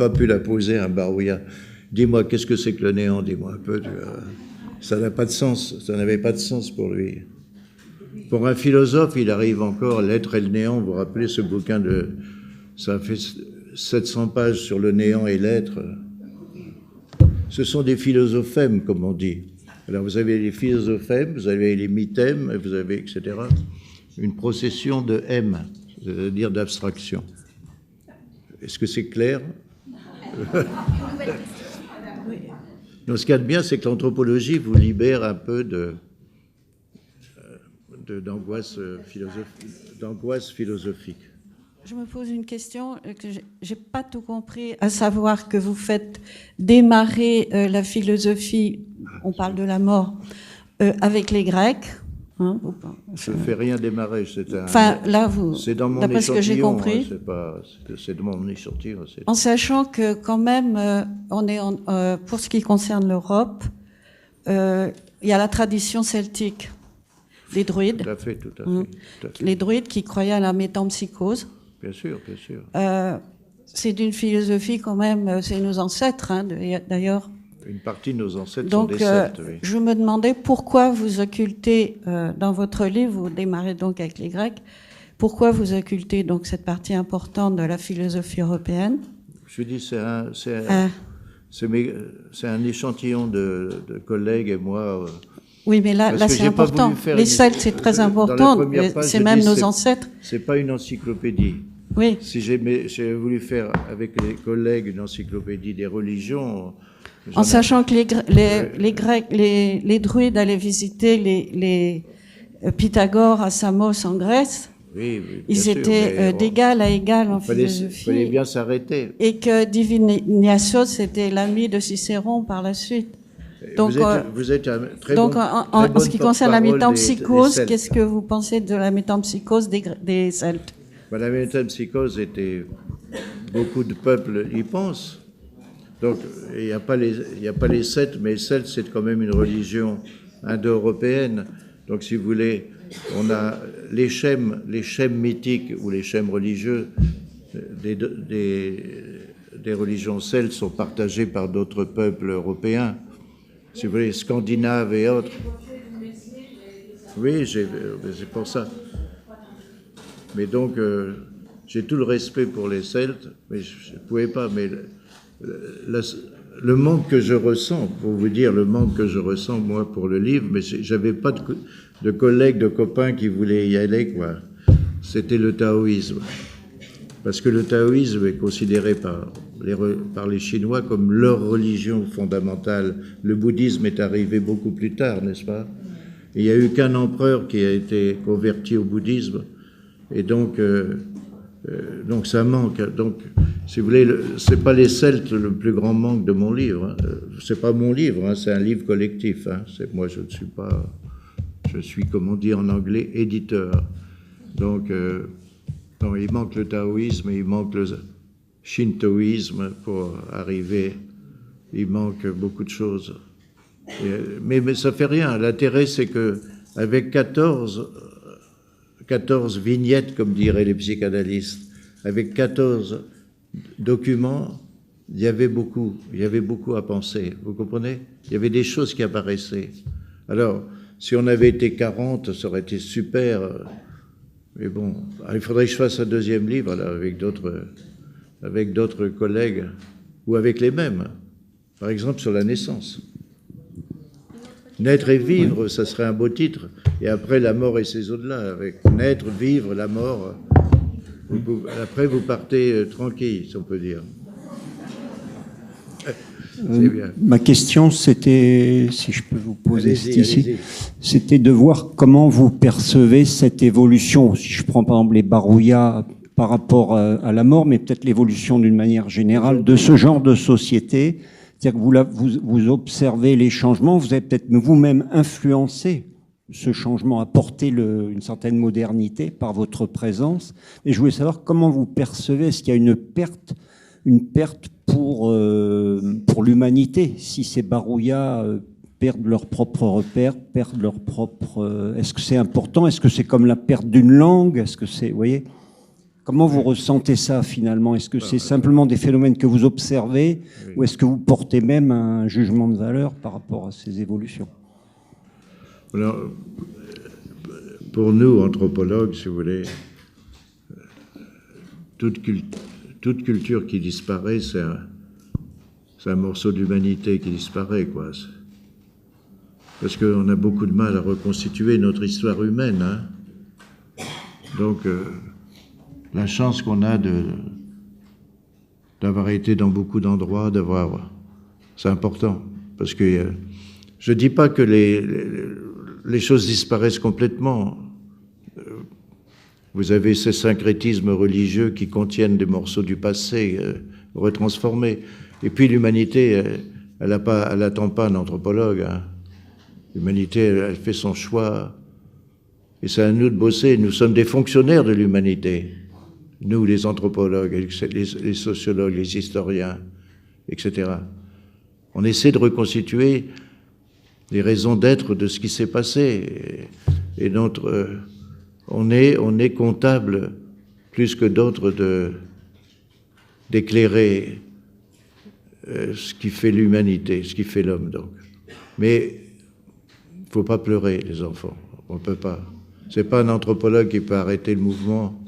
pu la poser à un Barouilla. Dis-moi, qu'est-ce que c'est que le néant? Dis-moi un peu. Ça n'a pas de sens. Ça n'avait pas de sens pour lui. Pour un philosophe, il arrive encore, l'être et le néant. Vous vous rappelez ce bouquin ça fait 700 pages sur le néant et l'être. Ce sont des philosophèmes, comme on dit. Alors vous avez les philosophèmes, vous avez les mythèmes, vous avez, etc. Une procession de M, c'est-à-dire d'abstraction. Est-ce que c'est clair? Donc, ce qu'il y a de bien, c'est que l'anthropologie vous libère un peu d'angoisse philosophique. Je me pose une question que j'ai pas tout compris, à savoir que vous faites démarrer la philosophie, on parle de la mort, avec les Grecs. Hein, je ne fais rien démarrer. C'est dans mon d'après ce que j'ai compris. C'est de mon échantillon. En sachant que quand même, on est pour ce qui concerne l'Europe, il y a la tradition celtique, les druides. Tout à fait. Les druides qui croyaient à la métempsychose. Bien sûr. C'est d'une philosophie quand même, c'est nos ancêtres, hein, d'ailleurs. Une partie de nos ancêtres sont des sectes, oui. Je me demandais pourquoi vous occultez, dans votre livre, vous démarrez donc avec les Grecs, pourquoi vous occultez donc cette partie importante de la philosophie européenne? Je dis, c'est un échantillon de collègues et moi. Oui, mais là c'est important. Les Celtes, c'est très important. C'est même nos ancêtres. C'est pas une encyclopédie. Oui. Si j'ai voulu faire avec les collègues une encyclopédie des religions... En sachant que les Grecs, les druides allaient visiter les Pythagore à Samos en Grèce. Oui, ils étaient d'égal à égal en philosophie. Il fallait bien s'arrêter. Et que Dionysios était l'ami de Cicéron par la suite. Donc, vous êtes un très donc bon, en ce qui concerne la métempsychose, qu'est-ce que vous pensez de la métempsychose des Celtes? La métempsychose était... Beaucoup de peuples y pensent. Donc, il n'y a pas les Celtes, mais les Celtes, c'est quand même une religion indo-européenne. Donc, si vous voulez, on a les schèmes mythiques ou les schèmes religieux des religions celtes sont partagés par d'autres peuples européens. Si vous voulez, scandinaves et autres. Oui, c'est pour ça. Mais donc, j'ai tout le respect pour les Celtes, mais je ne pouvais pas. Mais le manque que je ressens, pour vous dire le manque que je ressens, moi, pour le livre, mais j'avais pas de collègues, de copains qui voulaient y aller, quoi. C'était le taoïsme. Parce que le taoïsme est considéré par les Chinois comme leur religion fondamentale. Le bouddhisme est arrivé beaucoup plus tard, n'est-ce pas? Et il n'y a eu qu'un empereur qui a été converti au bouddhisme. Et donc ça manque. Donc, si vous voulez, c'est pas les Celtes le plus grand manque de mon livre. Hein. C'est pas mon livre, hein, c'est un livre collectif. Hein. Moi, je ne suis pas... Je suis, comme on dit en anglais, éditeur. Donc, non, il manque le taoïsme, il manque le shintoïsme pour arriver. Il manque beaucoup de choses. Mais ça fait rien. L'intérêt, c'est que avec 14 vignettes, comme diraient les psychanalystes, avec 14 documents, il y avait beaucoup à penser. Vous comprenez? Il y avait des choses qui apparaissaient. Alors, si on avait été 40, ça aurait été super. Mais bon, il faudrait que je fasse un deuxième livre là, avec d'autres collègues, ou avec les mêmes. Par exemple, sur la naissance. Naître et vivre, ça serait un beau titre. Et après, la mort et ses au-delà, avec naître, vivre, la mort. Après, vous partez tranquille, si on peut dire. C'est bien. Ma question, c'était, si je peux vous poser ici, c'était de voir comment vous percevez cette évolution. Si je prends par exemple les barouillas par rapport à la mort, mais peut-être l'évolution d'une manière générale de ce genre de société. C'est-à-dire que vous observez les changements, vous avez peut-être vous-même influencé ce changement, apporté une certaine modernité par votre présence. Et je voulais savoir comment vous percevez, est-ce qu'il y a une perte pour l'humanité, si ces barouillas perdent leurs propres repères, perdent leur propre... Est-ce que c'est important? Est-ce que c'est comme la perte d'une langue? Est-ce que c'est... Vous voyez? Comment vous ressentez ça, finalement? Est-ce que c'est simplement des phénomènes que vous observez, ou est-ce que vous portez même un jugement de valeur par rapport à ces évolutions? Alors, pour nous, anthropologues, si vous voulez, toute culture qui disparaît, c'est un morceau d'humanité qui disparaît, quoi. Parce qu'on a beaucoup de mal à reconstituer notre histoire humaine. Hein. Donc, la chance qu'on a d'avoir été dans beaucoup d'endroits, c'est important. Parce que je ne dis pas que les choses disparaissent complètement. Vous avez ces syncrétismes religieux qui contiennent des morceaux du passé retransformés. Et puis l'humanité, elle n'attend pas un anthropologue. Hein. L'humanité, elle fait son choix. Et c'est à nous de bosser. Nous sommes des fonctionnaires de l'humanité. Nous, les anthropologues, les sociologues, les historiens, etc. On essaie de reconstituer les raisons d'être de ce qui s'est passé. Et on est comptable, plus que d'autres, d'éclairer ce qui fait l'humanité, ce qui fait l'homme, donc. Mais il ne faut pas pleurer, les enfants. On ne peut pas. Ce n'est pas un anthropologue qui peut arrêter le mouvement.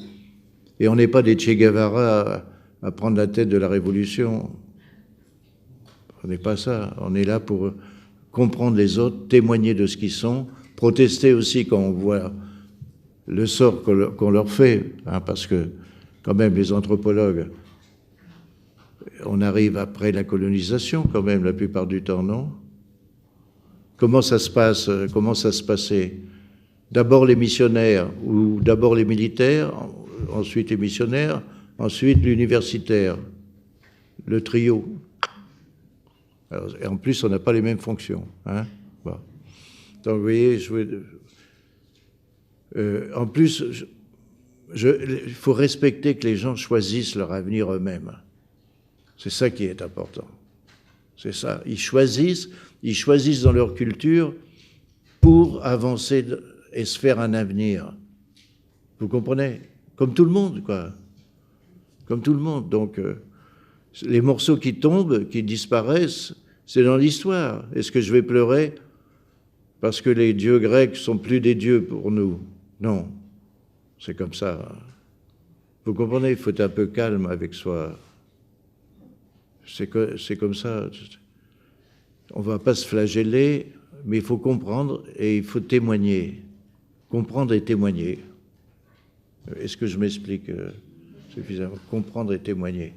Et on n'est pas des Che Guevara à prendre la tête de la révolution. On n'est pas ça. On est là pour comprendre les autres, témoigner de ce qu'ils sont, protester aussi quand on voit le sort qu'on leur fait, hein, parce que quand même les anthropologues, on arrive après la colonisation quand même la plupart du temps, non? Comment ça se passe? Comment ça se passait? D'abord les missionnaires, ou d'abord les militaires, ensuite les missionnaires, ensuite l'universitaire, le trio. Alors, et en plus, on n'a pas les mêmes fonctions. Hein, bon. Donc, vous voyez, en plus, il faut respecter que les gens choisissent leur avenir eux-mêmes. C'est ça qui est important. C'est ça. Ils choisissent dans leur culture pour avancer et se faire un avenir. Vous comprenez? Comme tout le monde, quoi. Comme tout le monde. Donc, les morceaux qui tombent, qui disparaissent, c'est dans l'histoire. Est-ce que je vais pleurer parce que les dieux grecs sont plus des dieux pour nous? Non. C'est comme ça. Vous comprenez? Il faut être un peu calme avec soi. C'est comme ça. On ne va pas se flageller, mais il faut comprendre et il faut témoigner. Comprendre et témoigner. Est-ce que je m'explique suffisamment? Comprendre et témoigner.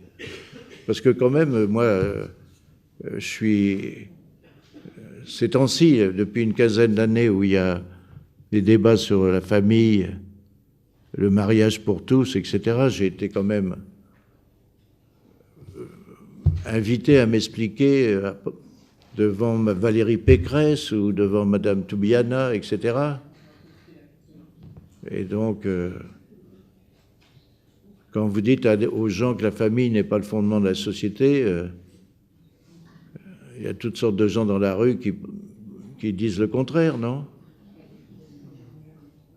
Parce que quand même, moi, je suis... Ces temps-ci, depuis une quinzaine d'années où il y a des débats sur la famille, le mariage pour tous, etc., j'ai été quand même invité à m'expliquer devant Valérie Pécresse ou devant Madame Toubiana, etc. Et donc, quand vous dites aux gens que la famille n'est pas le fondement de la société, il y a toutes sortes de gens dans la rue qui disent le contraire, non?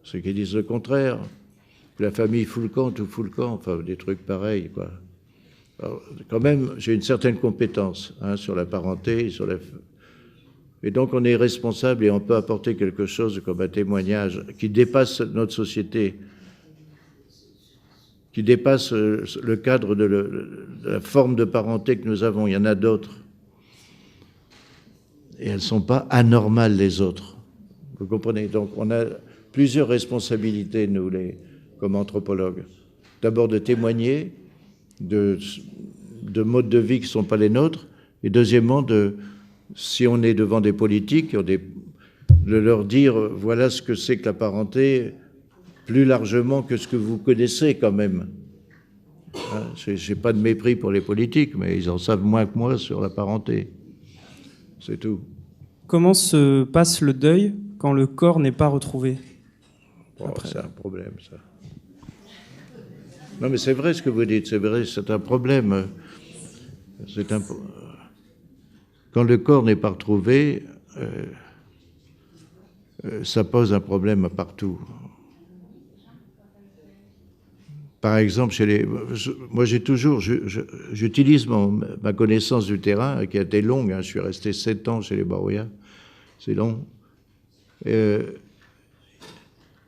Ceux qui disent le contraire. La famille fout le camp, tout fout le camp, enfin des trucs pareils, quoi. Alors, quand même, j'ai une certaine compétence sur la parenté, et donc on est responsable et on peut apporter quelque chose comme un témoignage qui dépasse notre société, qui dépasse le cadre de la forme de parenté que nous avons. Il y en a d'autres. Et elles ne sont pas anormales, les autres. Vous comprenez? Donc on a plusieurs responsabilités, nous, comme anthropologues. D'abord de témoigner de modes de vie qui ne sont pas les nôtres, et deuxièmement, si on est devant des politiques, de leur dire voilà ce que c'est que la parenté, plus largement que ce que vous connaissez quand même. Hein, je n'ai pas de mépris pour les politiques, mais ils en savent moins que moi sur la parenté. C'est tout. Comment se passe le deuil quand le corps n'est pas retrouvé? C'est un problème, ça. Non, mais c'est vrai ce que vous dites, c'est vrai, c'est un problème. Quand le corps n'est pas retrouvé, ça pose un problème partout. Par exemple, moi j'utilise ma connaissance du terrain, qui a été longue, je suis resté 7 ans chez les Barouillas, c'est long.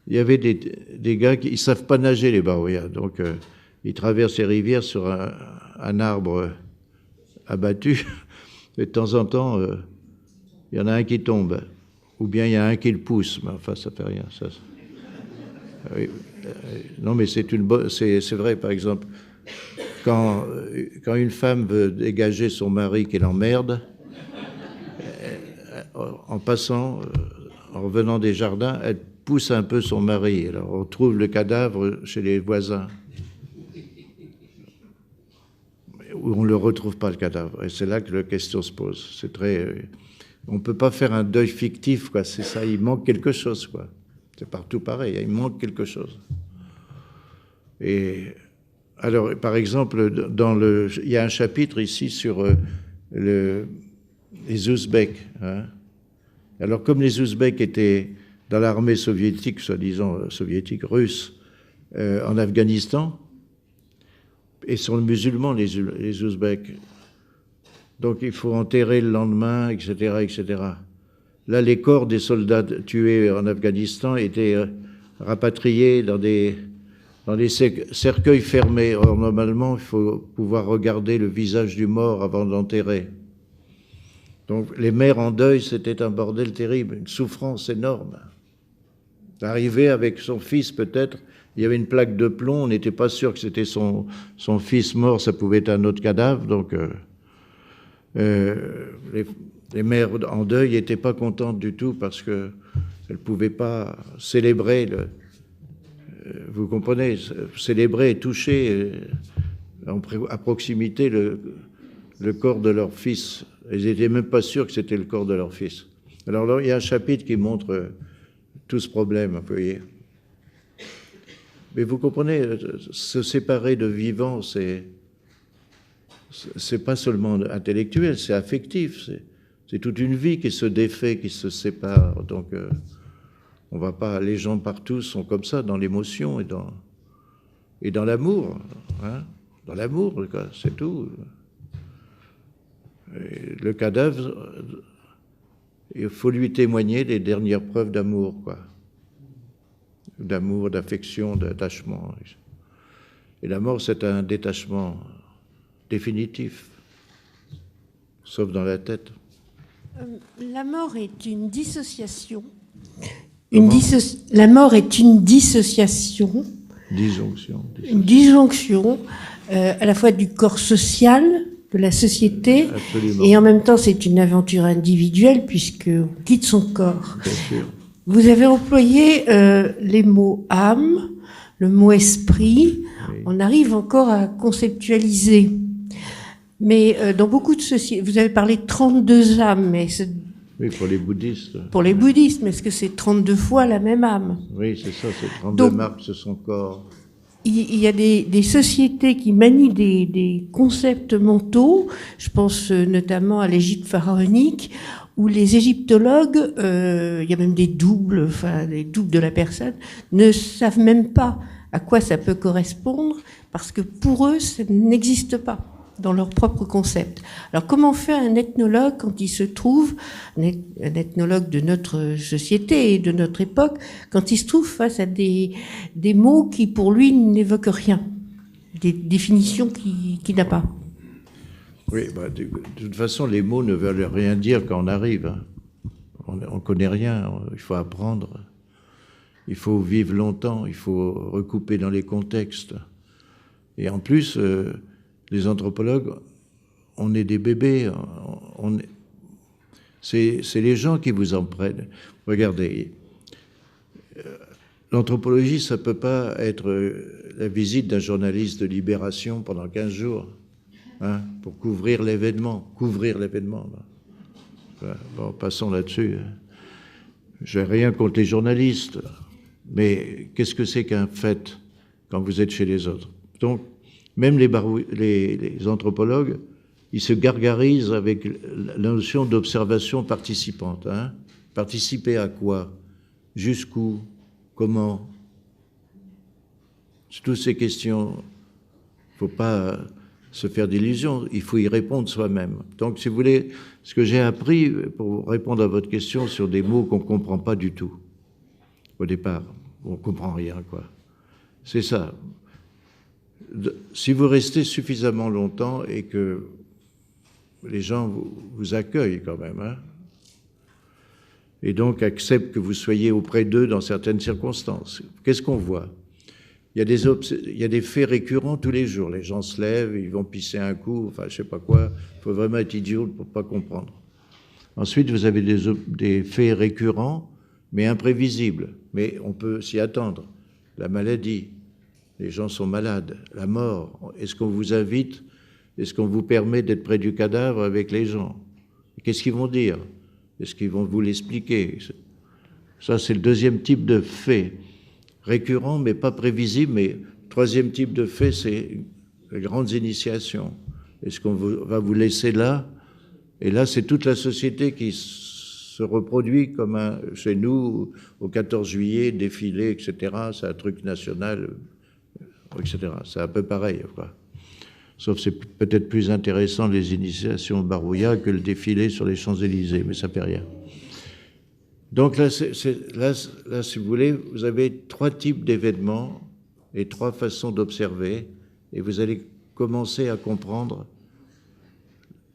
Il y avait des gars qui ne savent pas nager, les Barouillas, donc ils traversent les rivières sur un arbre abattu, et de temps en temps, il y en a un qui tombe, ou bien il y a un qui le pousse, mais enfin, ça fait rien. Ça. Oui. Non, mais c'est vrai, par exemple, quand une femme veut dégager son mari qui l'emmerde, en passant, en revenant des jardins, elle pousse un peu son mari. Alors on trouve le cadavre chez les voisins, où on ne le retrouve pas, le cadavre. Et c'est là que la question se pose. On ne peut pas faire un deuil fictif, quoi. C'est ça, il manque quelque chose, quoi. C'est partout pareil, il manque quelque chose. Et alors, par exemple, il y a un chapitre ici sur les Ouzbeks. Hein. Alors, comme les Ouzbeks étaient dans l'armée soviétique, soi-disant soviétique, russe, en Afghanistan, et sont musulmans, les Ouzbeks. Donc, il faut enterrer le lendemain, etc., etc. Là, les corps des soldats tués en Afghanistan étaient rapatriés dans des cercueils fermés. Or, normalement, il faut pouvoir regarder le visage du mort avant d'enterrer. Donc les mères en deuil, c'était un bordel terrible, une souffrance énorme. Arriver avec son fils, peut-être, il y avait une plaque de plomb, on n'était pas sûr que c'était son fils mort, ça pouvait être un autre cadavre, donc les mères en deuil n'étaient pas contentes du tout parce qu'elles ne pouvaient pas célébrer, vous comprenez, célébrer et toucher à proximité le corps de leur fils. Ils n'étaient même pas sûrs que c'était le corps de leur fils. Alors là, il y a un chapitre qui montre tout ce problème, vous voyez. Mais vous comprenez, se séparer de vivants, c'est pas seulement intellectuel, c'est affectif. C'est toute une vie qui se défait, qui se sépare. Donc, on va pas. Les gens partout sont comme ça, dans l'émotion et dans l'amour. Hein, dans l'amour, c'est tout. Et le cadavre, il faut lui témoigner les dernières preuves d'amour, quoi. D'amour, d'affection, d'attachement. Et la mort, c'est un détachement définitif, sauf dans la tête. La mort est une dissociation. La mort est une dissociation. Disjonction. Une disjonction à la fois du corps social, de la société, absolument. Et en même temps c'est une aventure individuelle puisqu'on quitte son corps. Bien sûr. Vous avez employé les mots âme, le mot esprit, oui. On arrive encore à conceptualiser. Mais dans beaucoup de sociétés, vous avez parlé de 32 âmes, mais oui, pour les bouddhistes. Pour les bouddhistes, mais est-ce que c'est 32 fois la même âme? Oui, c'est ça, c'est 32 marques sur son corps. Il y a des sociétés qui manient des concepts mentaux, je pense notamment à l'Égypte pharaonique, où les égyptologues, il y a même des doubles de la personne, ne savent même pas à quoi ça peut correspondre, parce que pour eux, ça n'existe pas dans leur propre concept. Alors comment fait un ethnologue quand il se trouve, un ethnologue de notre société et de notre époque, quand il se trouve face à des mots qui pour lui n'évoquent rien, des définitions qu'il n'a pas? Oui, de toute façon, les mots ne veulent rien dire quand on arrive. Hein. On ne connaît rien, il faut apprendre, il faut vivre longtemps, il faut recouper dans les contextes. Et en plus, les anthropologues, on est des bébés, c'est les gens qui vous en prennent. Regardez, l'anthropologie, ça ne peut pas être la visite d'un journaliste de Libération pendant 15 jours. Hein, pour couvrir l'événement. Bon, passons là-dessus. Je n'ai rien contre les journalistes, mais qu'est-ce que c'est qu'un fait quand vous êtes chez les autres? Donc, même les anthropologues, ils se gargarisent avec la notion d'observation participante. Hein. Participer à quoi? Jusqu'où? Comment? Toutes ces questions, il ne faut pas se faire d'illusions, il faut y répondre soi-même. Donc, si vous voulez, ce que j'ai appris pour répondre à votre question sur des mots qu'on ne comprend pas du tout, au départ, on ne comprend rien, quoi. C'est ça. Si vous restez suffisamment longtemps et que les gens vous accueillent quand même, hein, et donc acceptent que vous soyez auprès d'eux dans certaines circonstances, qu'est-ce qu'on voit? Il y a des faits récurrents tous les jours. Les gens se lèvent, ils vont pisser un coup, enfin, je sais pas quoi. Il faut vraiment être idiot pour pas comprendre. Ensuite, vous avez des faits récurrents, mais imprévisibles. Mais on peut s'y attendre. La maladie, les gens sont malades. La mort, est-ce qu'on vous invite? Est-ce qu'on vous permet d'être près du cadavre avec les gens? Qu'est-ce qu'ils vont dire? Est-ce qu'ils vont vous l'expliquer? Ça, c'est le deuxième type de fait. Récurrent, mais pas prévisible. Mais troisième type de fait, c'est les grandes initiations. Est-ce qu'on va vous laisser là? Et là, c'est toute la société qui se reproduit comme chez nous, au 14 juillet, défilé, etc. C'est un truc national, etc. C'est un peu pareil, quoi. Sauf c'est peut-être plus intéressant les initiations Barouilla que le défilé sur les Champs-Élysées, mais ça ne fait rien. Donc là, si vous voulez, vous avez trois types d'événements et trois façons d'observer, et vous allez commencer à comprendre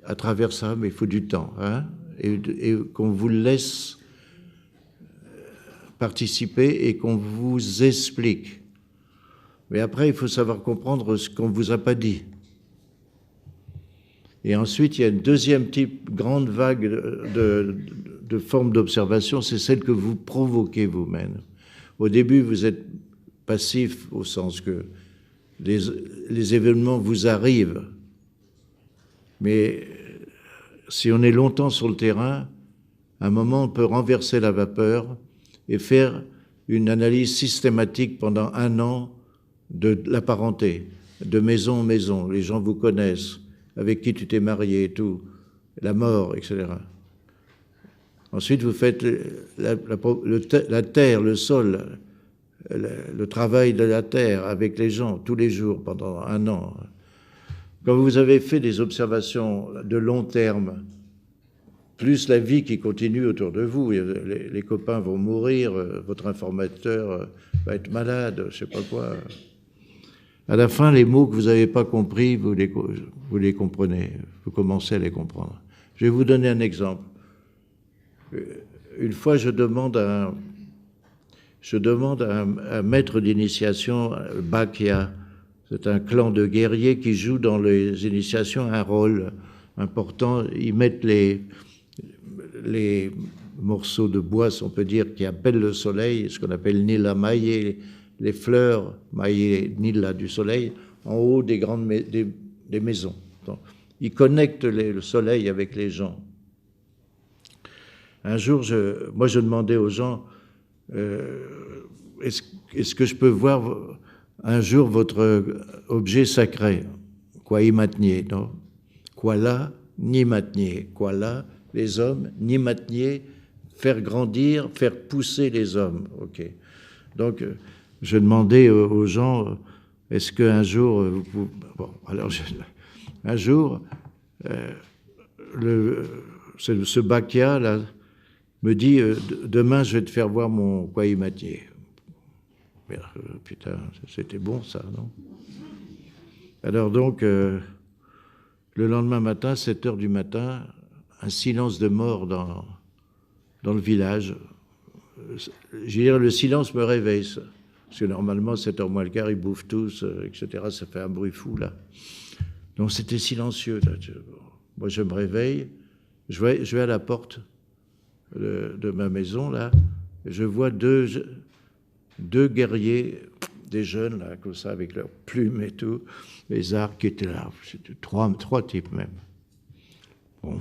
à travers ça, mais il faut du temps, hein. et qu'on vous laisse participer et qu'on vous explique. Mais après, il faut savoir comprendre ce qu'on ne vous a pas dit. Et ensuite, il y a une deuxième grande vague de formes d'observation, c'est celle que vous provoquez vous-même. Au début, vous êtes passif au sens que les événements vous arrivent. Mais si on est longtemps sur le terrain, à un moment, on peut renverser la vapeur et faire une analyse systématique pendant 1 an de la parenté, de maison en maison. Les gens vous connaissent, avec qui tu t'es marié et tout, la mort, etc. Ensuite, vous faites la terre, le sol, le travail de la terre avec les gens tous les jours pendant 1 an. Quand vous avez fait des observations de long terme, plus la vie qui continue autour de vous, les copains vont mourir, votre informateur va être malade, je ne sais pas quoi. À la fin, les mots que vous n'avez pas compris, vous les comprenez, vous commencez à les comprendre. Je vais vous donner un exemple. Une fois, je demande à un maître d'initiation, Bakia, c'est un clan de guerriers qui joue dans les initiations un rôle important. Ils mettent les morceaux de bois, si on peut dire, qui appellent le soleil, ce qu'on appelle Nila maillé, les fleurs maillées Nila du soleil, en haut des grandes des maisons. Donc, ils connectent le soleil avec les gens. Un jour, moi, je demandais aux gens, est-ce que je peux voir un jour votre objet sacré, quoi y maintenir, non? Quoi là, ni maintenir, quoi là, les hommes, ni maintenir, faire grandir, faire pousser les hommes. Ok. Donc, je demandais aux gens, est-ce qu'un jour, bon, alors un jour, ce Bakia là me dit, demain je vais te faire voir mon Kwai-Matier. Putain, c'était bon ça, non? Alors donc, le lendemain matin, 7h du matin, un silence de mort dans le village. Je veux dire, le silence me réveille, ça. Parce que normalement, 7h moins le quart, ils bouffent tous, etc. Ça fait un bruit fou, là. Donc c'était silencieux. Là. Moi, je me réveille, je vais à la porte de ma maison, là, je vois deux guerriers, des jeunes, là, comme ça, avec leurs plumes et tout, les arcs qui étaient là. C'était trois types même. Bon,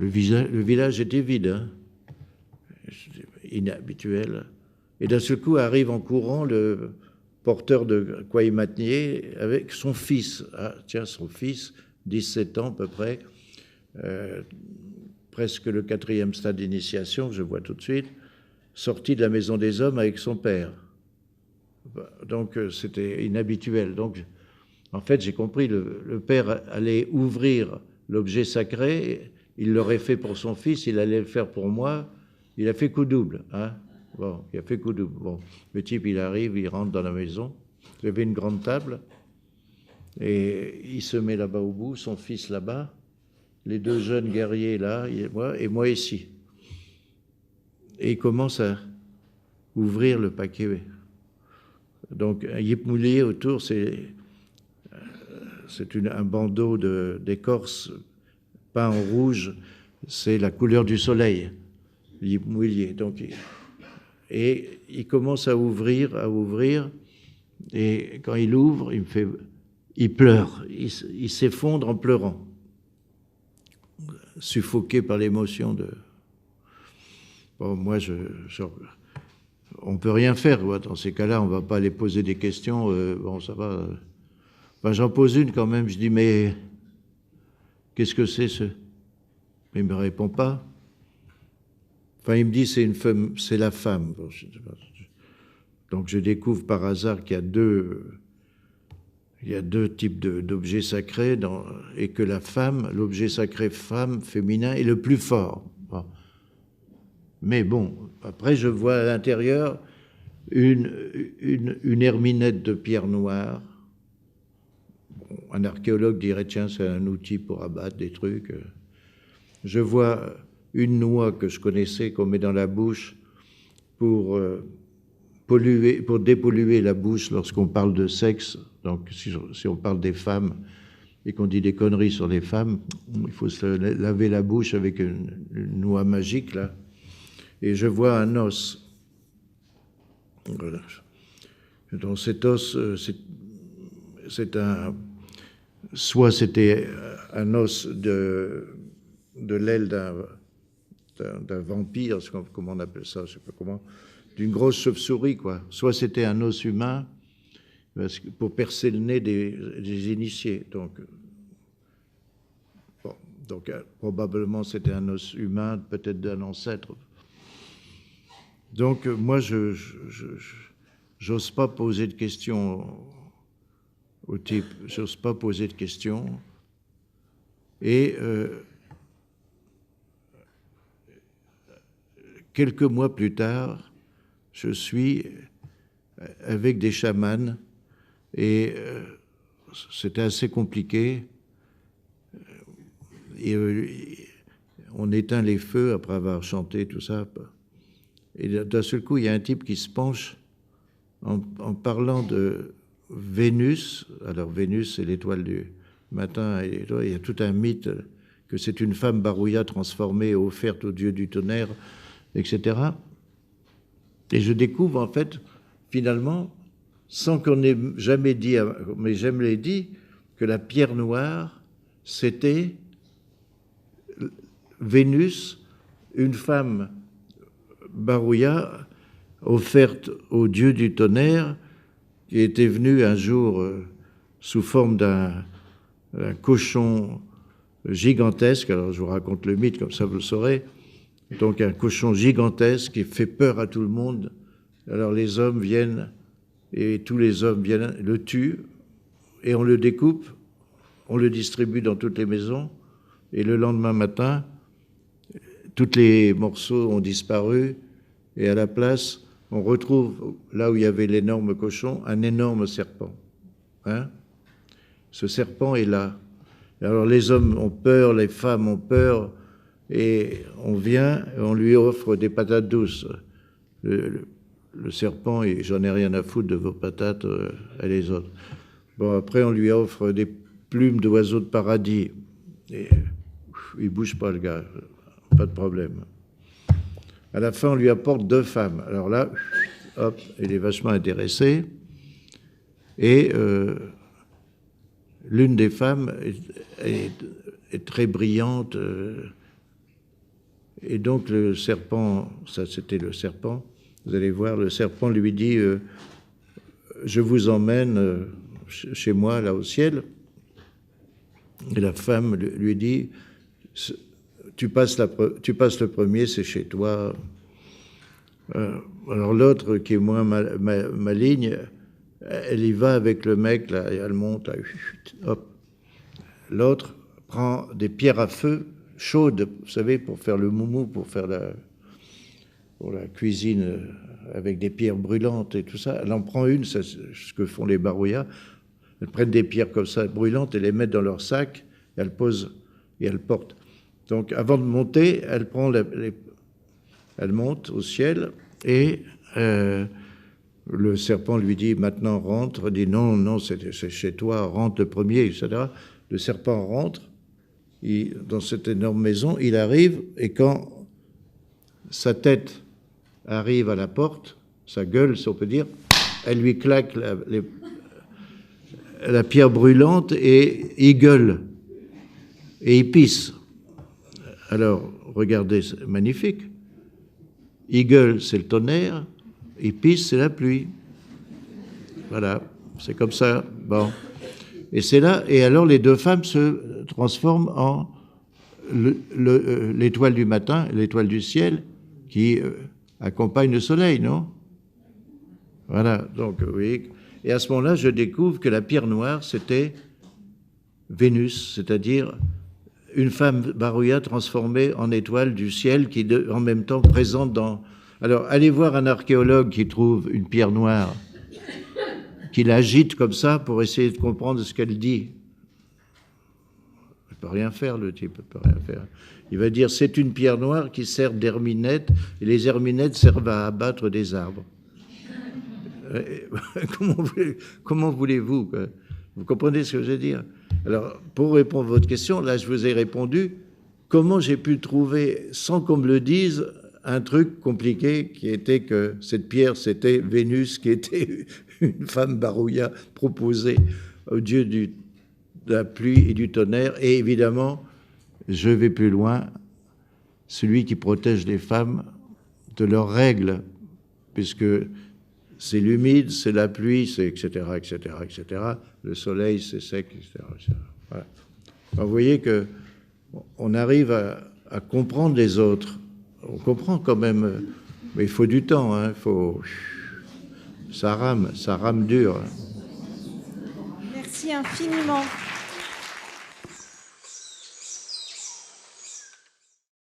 le village était vide, hein. Inhabituel. Et d'un seul coup arrive en courant le porteur de Kwai-Matier avec son fils. Ah, tiens, son fils, 17 ans à peu près, presque le 4e stade d'initiation, je vois tout de suite, sorti de la maison des hommes avec son père. Donc c'était inhabituel. Donc, en fait, j'ai compris, le père allait ouvrir l'objet sacré, il l'aurait fait pour son fils, il allait le faire pour moi, il a fait coup double, hein. Bon, il a fait coup double. Bon, le type, il arrive, il rentre dans la maison. Il y avait une grande table et il se met là-bas au bout, son fils là-bas, les 2 jeunes guerriers là, et moi ici. Et il commence à ouvrir le paquet. Donc, un yipmoulier autour, c'est un bandeau d'écorce peint en rouge, c'est la couleur du soleil, yipmoulier. Donc, et il commence à ouvrir, et quand il ouvre, il pleure, il s'effondre en pleurant, suffoqué par l'émotion de... Bon, moi, on peut rien faire, quoi. Dans ces cas-là, on va pas aller poser des questions, bon, ça va... Enfin, j'en pose une quand même, je dis, mais qu'est-ce que c'est ce... Il me répond pas. Enfin, il me dit, c'est une femme, c'est la femme. Donc, je découvre par hasard qu'il y a deux types d'objets sacrés, et que la femme, l'objet sacré femme, féminin, est le plus fort. Bon. Mais bon, après, je vois à l'intérieur une herminette de pierre noire. Bon, un archéologue dirait, tiens, c'est un outil pour abattre des trucs. je vois une noix que je connaissais qu'on met dans la bouche pour dépolluer la bouche lorsqu'on parle de sexe. Donc si on parle des femmes et qu'on dit des conneries sur les femmes, il faut se laver la bouche avec une noix magique, là. Et je vois un os. Voilà. Donc cet os, soit c'était un os de l'aile d'un vampire, comment on appelle ça, je sais pas comment, d'une grosse chauve-souris, quoi. Soit c'était un os humain pour percer le nez des initiés. Donc probablement c'était un os humain, peut-être d'un ancêtre. Donc moi, j'ose pas poser de questions au type, j'ose pas poser de questions. Et quelques mois plus tard, je suis avec des chamans et c'était assez compliqué. Et on éteint les feux après avoir chanté tout ça. Et d'un seul coup, il y a un type qui se penche en parlant de Vénus. Alors Vénus, c'est l'étoile du matin. Et il y a tout un mythe que c'est une femme barouilla transformée, offerte au dieu du tonnerre, etc. Et je découvre, en fait, finalement, sans qu'on ait jamais dit, mais jamais dit, que la pierre noire, c'était Vénus, une femme barouilla offerte au dieu du tonnerre, qui était venu un jour sous forme d'un cochon gigantesque. Alors je vous raconte le mythe, comme ça vous le saurez. Donc un cochon gigantesque qui fait peur à tout le monde. Alors les hommes viennent, et tous les hommes viennent, le tuent, et on le découpe, on le distribue dans toutes les maisons, et le lendemain matin, tous les morceaux ont disparu, et à la place, on retrouve, là où il y avait l'énorme cochon, un énorme serpent. Hein? Ce serpent est là. Alors les hommes ont peur, les femmes ont peur, et on vient, et on lui offre des patates douces. Le serpent, et j'en ai rien à foutre de vos patates, et les autres. Bon, après, on lui offre des plumes d'oiseaux de paradis. Et il bouge pas, le gars, pas de problème. À la fin, on lui apporte 2 femmes. Alors là, hop, il est vachement intéressé. Et l'une des femmes est très brillante. Et donc le serpent, ça c'était le serpent, vous allez voir, le serpent lui dit je vous emmène chez moi, là au ciel. Et la femme lui dit tu passes le premier, c'est chez toi. Alors l'autre, qui est moins maligne, elle y va avec le mec, là, et elle monte, là, hop. L'autre prend des pierres à feu chaudes, vous savez, pour faire le moumou, pour la cuisine avec des pierres brûlantes et tout ça. Elle en prend une, c'est ce que font les barouillas. Elles prennent des pierres comme ça brûlantes et les mettent dans leur sac, et elles posent et elles portent. Donc, avant de monter, elle monte au ciel et le serpent lui dit « Maintenant, rentre ». Elle dit « Non, c'est chez toi, rentre le premier », etc. Le serpent rentre dans cette énorme maison, il arrive, et quand sa tête arrive à la porte, sa gueule, si on peut dire, elle lui claque la pierre brûlante et il gueule et il pisse. Alors, regardez, c'est magnifique. Il gueule, c'est le tonnerre, il pisse, c'est la pluie. Voilà, c'est comme ça. Bon. Et c'est là, et alors les 2 femmes se transforment en l'étoile du matin, l'étoile du ciel, qui accompagne le soleil, non? Voilà, donc oui. Et à ce moment-là, je découvre que la pierre noire, c'était Vénus, c'est-à-dire une femme barouilla transformée en étoile du ciel qui, en même temps, présente dans... Alors, allez voir un archéologue qui trouve une pierre noire, qui l'agite comme ça pour essayer de comprendre ce qu'elle dit. Il ne peut rien faire, le type, il ne peut rien faire. Il va dire c'est une pierre noire qui sert d'herminette, et les herminettes servent à abattre des arbres. Comment voulez-vous? Vous comprenez ce que je veux dire? Alors, pour répondre à votre question, là, je vous ai répondu comment j'ai pu trouver, sans qu'on me le dise, un truc compliqué qui était que cette pierre, c'était Vénus, qui était une femme barouilla proposée au dieu de la pluie et du tonnerre. Et évidemment, je vais plus loin, celui qui protège les femmes de leurs règles, puisque c'est l'humide, c'est la pluie, c'est etc., etc., etc. Le soleil, c'est sec, etc. etc. Voilà. Alors, vous voyez que on arrive à comprendre les autres. On comprend quand même, mais il faut du temps. Hein, ça rame dur. Merci infiniment.